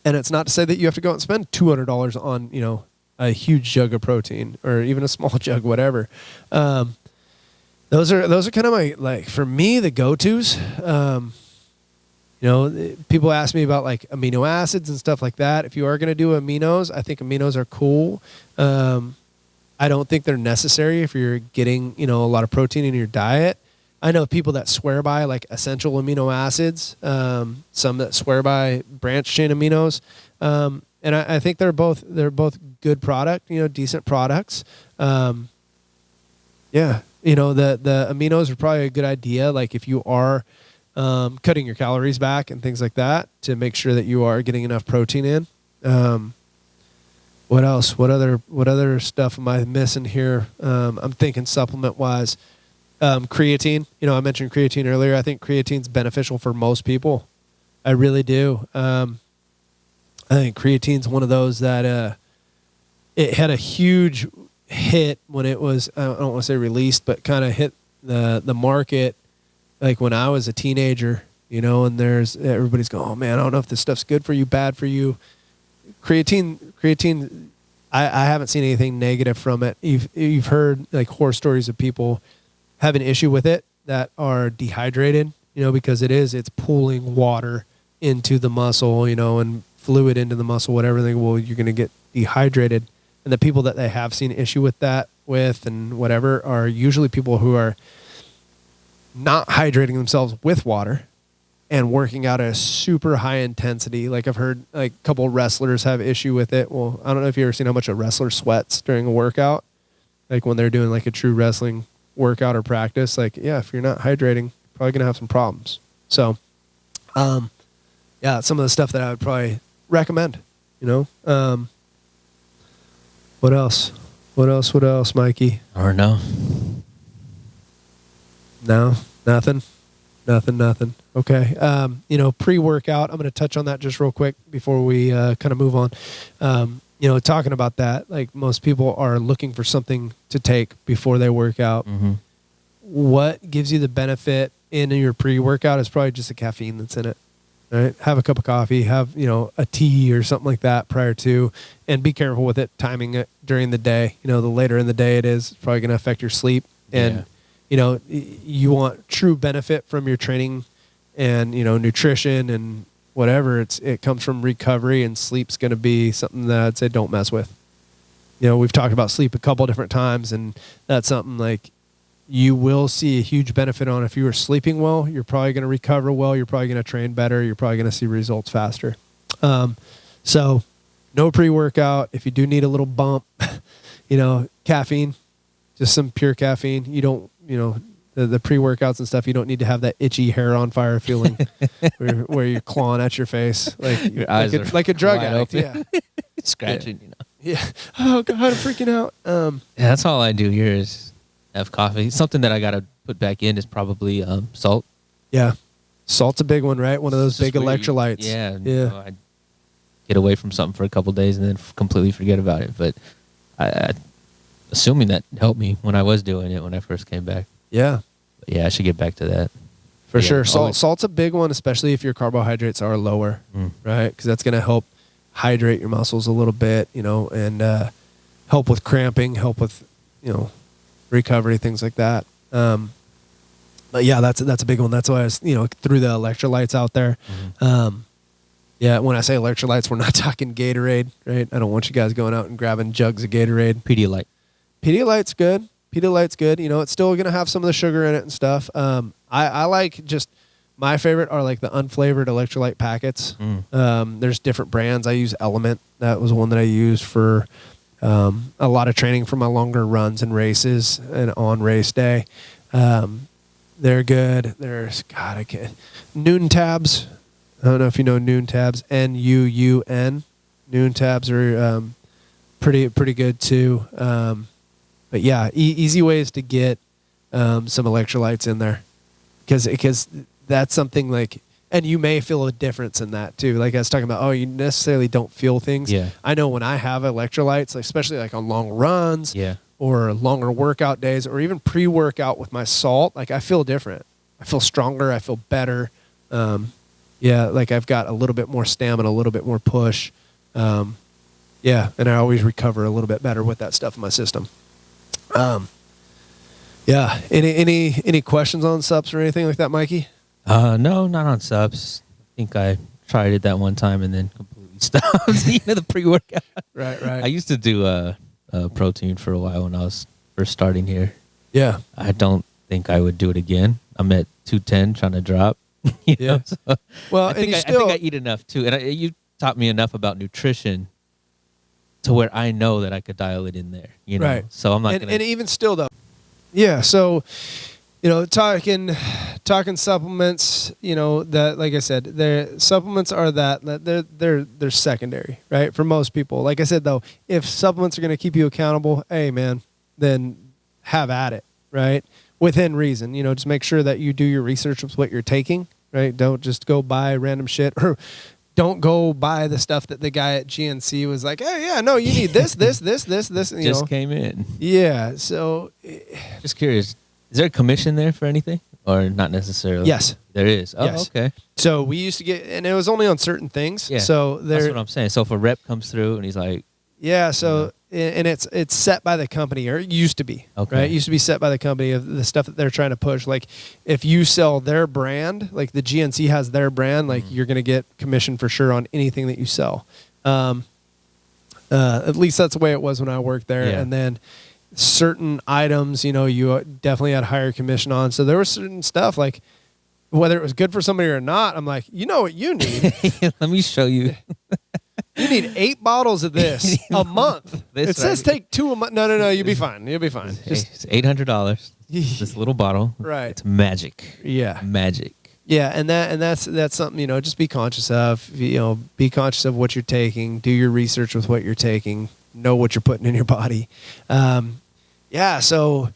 it's not to say that you have to go out and spend $200 on, a huge jug of protein or even a small jug, whatever. Those are kind of my, like, for me, the go-tos. People ask me about like amino acids and stuff like that. If you are going to do aminos, I think aminos are cool. I don't think they're necessary if you're getting, a lot of protein in your diet. I know people that swear by like essential amino acids, some that swear by branched chain aminos. And I think they're both good product, decent products. The aminos are probably a good idea. Like if you are cutting your calories back and things like that to make sure that you are getting enough protein in. What else? What other stuff am I missing here? I'm thinking supplement wise, creatine. I mentioned creatine earlier. I think creatine's beneficial for most people. I really do. I think creatine's one of those that it had a huge hit when it was, I don't want to say released, but kind of hit the market like when I was a teenager, and everybody's going, oh man, I don't know if this stuff's good for you, bad for you. Creatine, I haven't seen anything negative from it. You've heard like horror stories of people have an issue with it that are dehydrated, because it's pulling water into the muscle, and fluid into the muscle, whatever. You're going to get dehydrated. And the people that they have seen issue with and whatever are usually people who are not hydrating themselves with water and working out at a super high intensity. Like I've heard like a couple of wrestlers have issue with it. Well, I don't know if you've ever seen how much a wrestler sweats during a workout, like when they're doing like a true wrestling workout or practice. Like, yeah, if you're not hydrating, you're probably going to have some problems. So, yeah, some of the stuff that I would probably recommend, you know. What else? What else, Mikey? Or no. No, nothing. Okay. You know, pre-workout, I'm going to touch on that just real quick before we kind of move on. You know, talking about that, like most people are looking for something to take before they work out. Mm-hmm. What gives you the benefit in your pre-workout is probably just the caffeine that's in it. Right? Have a cup of coffee, have, you know, a tea or something like that prior to, and be careful with it, timing it during the day. You know, the later in the day it is, it's probably going to affect your sleep. And, you know, you want true benefit from your training and, you know, nutrition and whatever. It comes from recovery, and sleep's going to be something that I'd say don't mess with. You know, we've talked about sleep a couple different times, and that's something like you will see a huge benefit on. If you were sleeping well, you're probably going to recover well. You're probably going to train better. You're probably going to see results faster. So no pre-workout. If you do need a little bump, you know, caffeine, just some pure caffeine. You don't, you know, the pre-workouts and stuff, you don't need to have that itchy hair on fire feeling where you're clawing at your face Your eyes are like a drug addict. open. Yeah. Scratching, you know. Yeah. Oh God, I'm freaking out. Yeah, that's all I do here is have coffee. Something that I got to put back in is probably salt. Yeah. Salt's a big one, right? One of those It's just big where electrolytes. Yeah. Yeah. You know, I get away from something for a couple of days and then completely forget about it. But I assuming that helped me when I was doing it when I first came back. Yeah. But yeah, I should get back to that. For Yeah, sure. always- Salt's a big one, especially if your carbohydrates are lower, right? Because that's going to help hydrate your muscles a little bit, you know, and help with cramping, help with, you know, recovery, things like that. But yeah, that's a big one. That's why I was, you know, threw the electrolytes out there. Yeah, when I say electrolytes, we're not talking Gatorade, right? I don't want you guys going out and grabbing jugs of Gatorade. Pedialyte. Pedialyte's good. Pedialyte's good. You know, it's still going to have some of the sugar in it and stuff. I like just, my favorite are like the unflavored electrolyte packets. There's different brands. I use Element. That was one that I used for a lot of training for my longer runs and races and on race day. They're good. There's, God, I can't. Noon Tabs. I don't know if you know Noon Tabs. Nuun. Noon Tabs are pretty good too. But yeah, easy ways to get some electrolytes in there, because that's something like, and you may feel a difference in that too. Like I was talking about, you necessarily don't feel things. Yeah. I know when I have electrolytes, like especially like on long runs, Yeah. or longer workout days, or even pre-workout with my salt, like I feel different. I feel stronger. I feel better. Yeah, like I've got a little bit more stamina, a little bit more push. Yeah, and I always recover a little bit better with that stuff in my system. Yeah. Any questions on subs or anything like that, Mikey? No, not on subs. I think I tried it that one time and then completely stopped. You know, the pre-workout. Right. I used to do protein for a while when I was first starting here. Yeah. I don't think I would do it again. I'm at 210 trying to drop. You know, Yeah. so Well, I think I eat enough too. And you taught me enough about nutrition to where I know that I could dial it in there. You know, Right. so I'm not and, gonna. and even still though. Yeah. So, you know, talking supplements, you know, that, like I said, their supplements are they're secondary, right? For most people. Like I said, though, if supplements are going to keep you accountable, hey man, then have at it, right? Within reason, you know, just make sure that you do your research with what you're taking, right? Don't just go buy random shit, or don't go buy the stuff that the guy at GNC was like, hey, yeah, no, you need this, this, this, this, this. You just know? came in. Yeah. So, Just curious, is there a commission there for anything, or not necessarily? Yes. There is. Oh, Yes. okay. so we used to get, and it was only on certain things. Yeah. So That's there, what I'm saying. So if a rep comes through and he's like, yeah. So, and it's set by the company, or it used to be, Okay. right? It used to be set by the company of the stuff that they're trying to push. Like if you sell their brand, like the GNC has their brand, like you're going to get commission for sure on anything that you sell. At least that's the way it was when I worked there. Yeah. And then certain items, you know, you definitely had higher commission on. So there was certain stuff, like whether it was good for somebody or not, I'm like, you know what you need? let me show you. You need 8 bottles of this a month. This It says right- take 2 a month. No, you'll be fine. You'll be fine. It's $800. This little bottle. Right. It's magic. Yeah. Magic. Yeah, and that's something, just be conscious of. Be conscious of what you're taking. Do your research with what you're taking. Know what you're putting in your body. Yeah, so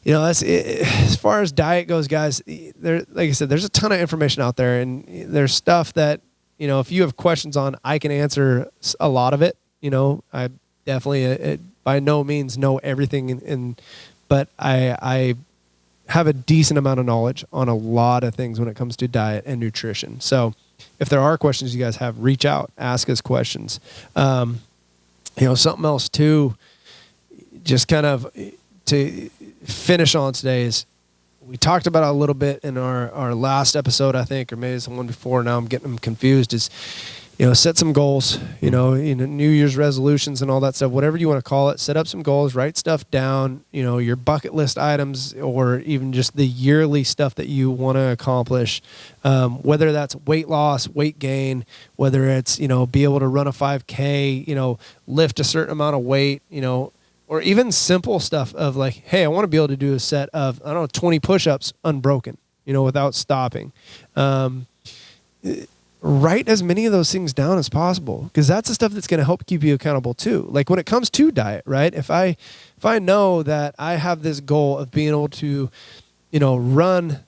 that's it. As far as diet goes, guys. Like I said, there's a ton of information out there, and there's stuff that if you have questions on, I can answer a lot of it. I definitely by no means know everything, but I have a decent amount of knowledge on a lot of things when it comes to diet and nutrition. So if there are questions you guys have, reach out, ask us questions. Something else too, just kind of to finish on today is we talked about it a little bit in our last episode, I think, or maybe it's the one before. Now I'm getting them confused. Is set some goals, New Year's resolutions and all that stuff, whatever you want to call it. Set up some goals, write stuff down, your bucket list items, or even just the yearly stuff that you want to accomplish. Whether that's weight loss, weight gain, whether it's, be able to run a 5K, lift a certain amount of weight, or even simple stuff of like, hey, I want to be able to do a set of, 20 push-ups unbroken, without stopping. Write as many of those things down as possible, because that's the stuff that's going to help keep you accountable too. Like when it comes to diet, right? If I know that I have this goal of being able to, run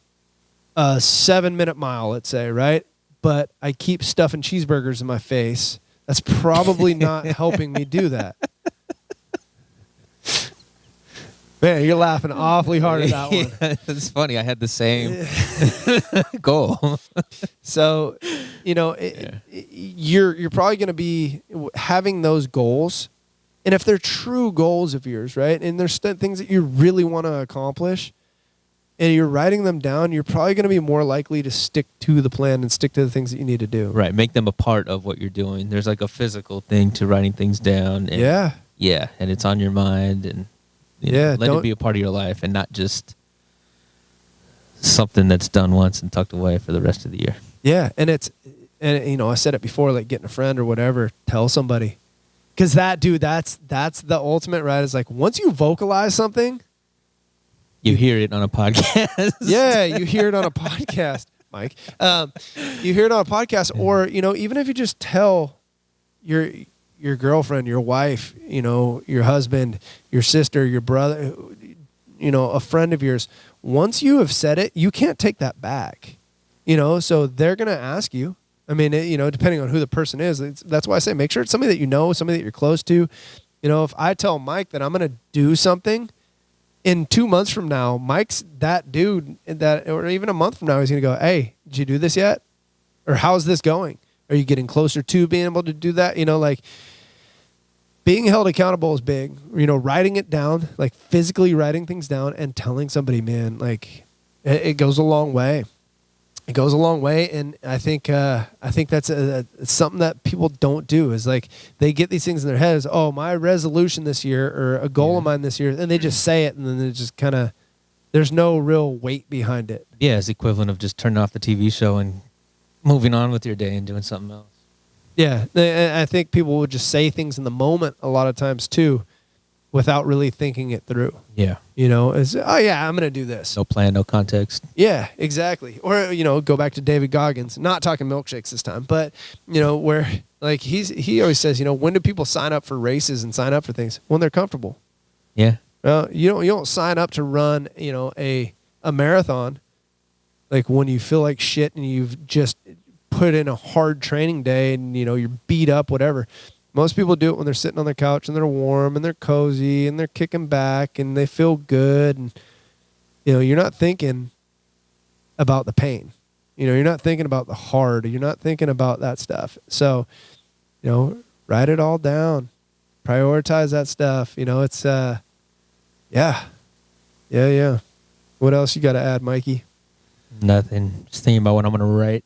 a 7-minute mile, let's say, right? But I keep stuffing cheeseburgers in my face, that's probably not helping me do that. Man, you're laughing awfully hard at that one. Yeah, it's funny. I had the same goal. So, you're probably going to be having those goals. And if they're true goals of yours, right, and there's things that you really want to accomplish, and you're writing them down, you're probably going to be more likely to stick to the plan and stick to the things that you need to do. Right. Make them a part of what you're doing. There's like a physical thing to writing things down. And, yeah. Yeah. And it's on your mind, and let it be a part of your life and not just something that's done once and tucked away for the rest of the year. Yeah. And I said it before, like getting a friend or whatever, tell somebody. Because that's the ultimate, right? Is like once you vocalize something, you hear it on a podcast. Yeah, you hear it on a podcast, Mike. You hear it on a podcast, or even if you just tell your girlfriend, your wife, your husband, your sister, your brother, a friend of yours. Once you have said it, you can't take that back. So they're gonna ask you. I mean, depending on who the person is, that's why I say make sure it's somebody that somebody that you're close to. If I tell Mike that I'm going to do something, in 2 months from now, Mike's that dude or even a month from now, he's going to go, hey, did you do this yet? Or how's this going? Are you getting closer to being able to do that? Like being held accountable is big. Writing it down, like physically writing things down and telling somebody, man, like it goes a long way. It goes a long way, and I think that's something that people don't do. Is like they get these things in their heads. Oh, my resolution this year, or a goal of mine this year, and they just say it, and then it just kind of there's no real weight behind it. Yeah, it's the equivalent of just turning off the TV show and moving on with your day and doing something else. Yeah, I think people would just say things in the moment a lot of times too, without really thinking it through. Yeah. Oh yeah, I'm going to do this. No plan, no context. Yeah, exactly. Or, go back to David Goggins, not talking milkshakes this time, but, where like he always says, when do people sign up for races and sign up for things? When they're comfortable. Yeah. Well, you don't sign up to run, a marathon like when you feel like shit and you've just put in a hard training day and, you're beat up, whatever. Most people do it when they're sitting on their couch and they're warm and they're cozy and they're kicking back and they feel good. And, you're not thinking about the pain. You're not thinking about the hard. You're not thinking about that stuff. So, write it all down. Prioritize that stuff. It's, yeah. What else you got to add, Mikey? Nothing. Just thinking about what I'm going to write.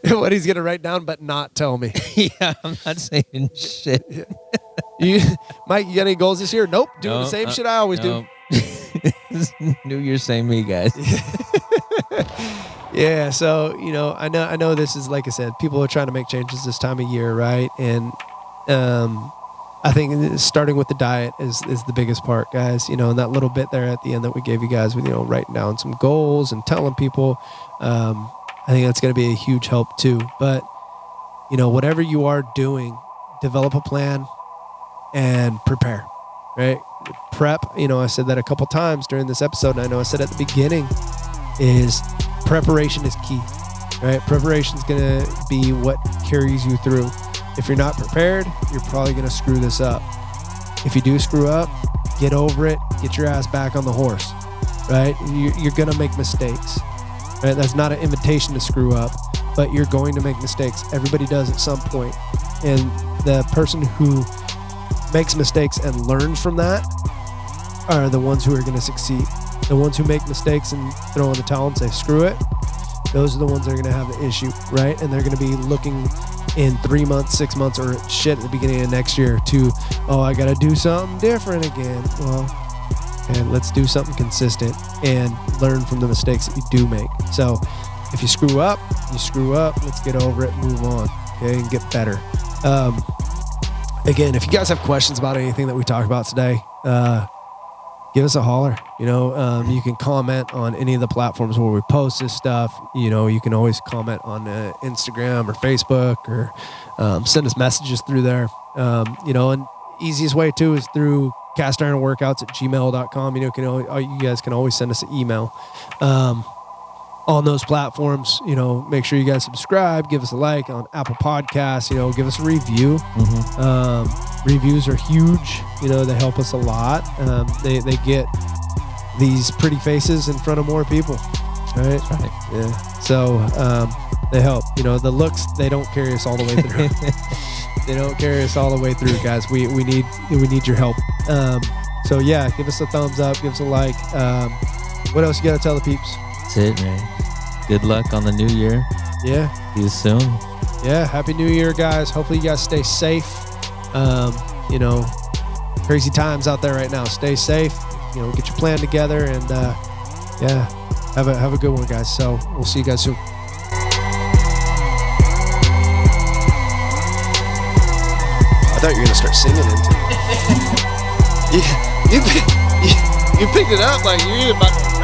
What he's going to write down, but not tell me. Yeah, I'm not saying shit. Mike, you got any goals this year? Nope. Doing the same shit I always do. New Year, same me, guys. Yeah, so, I know this is, like I said, people are trying to make changes this time of year, right? And I think starting with the diet is the biggest part, guys. You know, and that little bit there at the end that we gave you guys with, you know, writing down some goals and telling people, I think that's going to be a huge help too. But, you know, whatever you are doing, develop a plan and prepare, right? Prep, you know, I said that a couple times during this episode, and I know I said at the beginning, is preparation is key, right? Preparation is going to be what carries you through. If you're not prepared, you're probably going to screw this up. If you do screw up, get over it, get your ass back on the horse, right? You're going to make mistakes, right? That's not an invitation to screw up, but you're going to make mistakes. Everybody does at some point. And the person who makes mistakes and learns from that are the ones who are going to succeed. The ones who make mistakes and throw in the towel and say, screw it, those are the ones that are going to have the issue, right? And they're going to be looking in 3 months, 6 months, or shit at the beginning of next year to, oh, I got to do something different again. Well, and let's do something consistent and learn from the mistakes that you do make. So if you screw up, you screw up. Let's get over it, move on, okay, and get better. Again, if you guys have questions about anything that we talked about today, give us a holler. You know, you can comment on any of the platforms where we post this stuff. You know, you can always comment on Instagram or Facebook, or send us messages through there. You know, and easiest way too is through castironworkouts@gmail.com. You know, you guys can always send us an email on those platforms. You know, make sure you guys subscribe, give us a like on Apple Podcasts. You know, give us a review. Reviews are huge. You know, they help us a lot. They get these pretty faces in front of more people, right? That's right. Yeah. So they help. You know, the looks, they don't carry us all the way through. They don't carry us all the way through, guys. We need your help. So yeah, give us a thumbs up, give us a like. What else you got to tell the peeps? That's it, man. Good luck on the new year. Yeah. See you soon. Yeah. Happy New Year, guys. Hopefully you guys stay safe. You know, crazy times out there right now. Stay safe. You know, get your plan together, and yeah, have a good one, guys. So we'll see you guys soon. I thought you were gonna start singing into it. You picked it up like you about to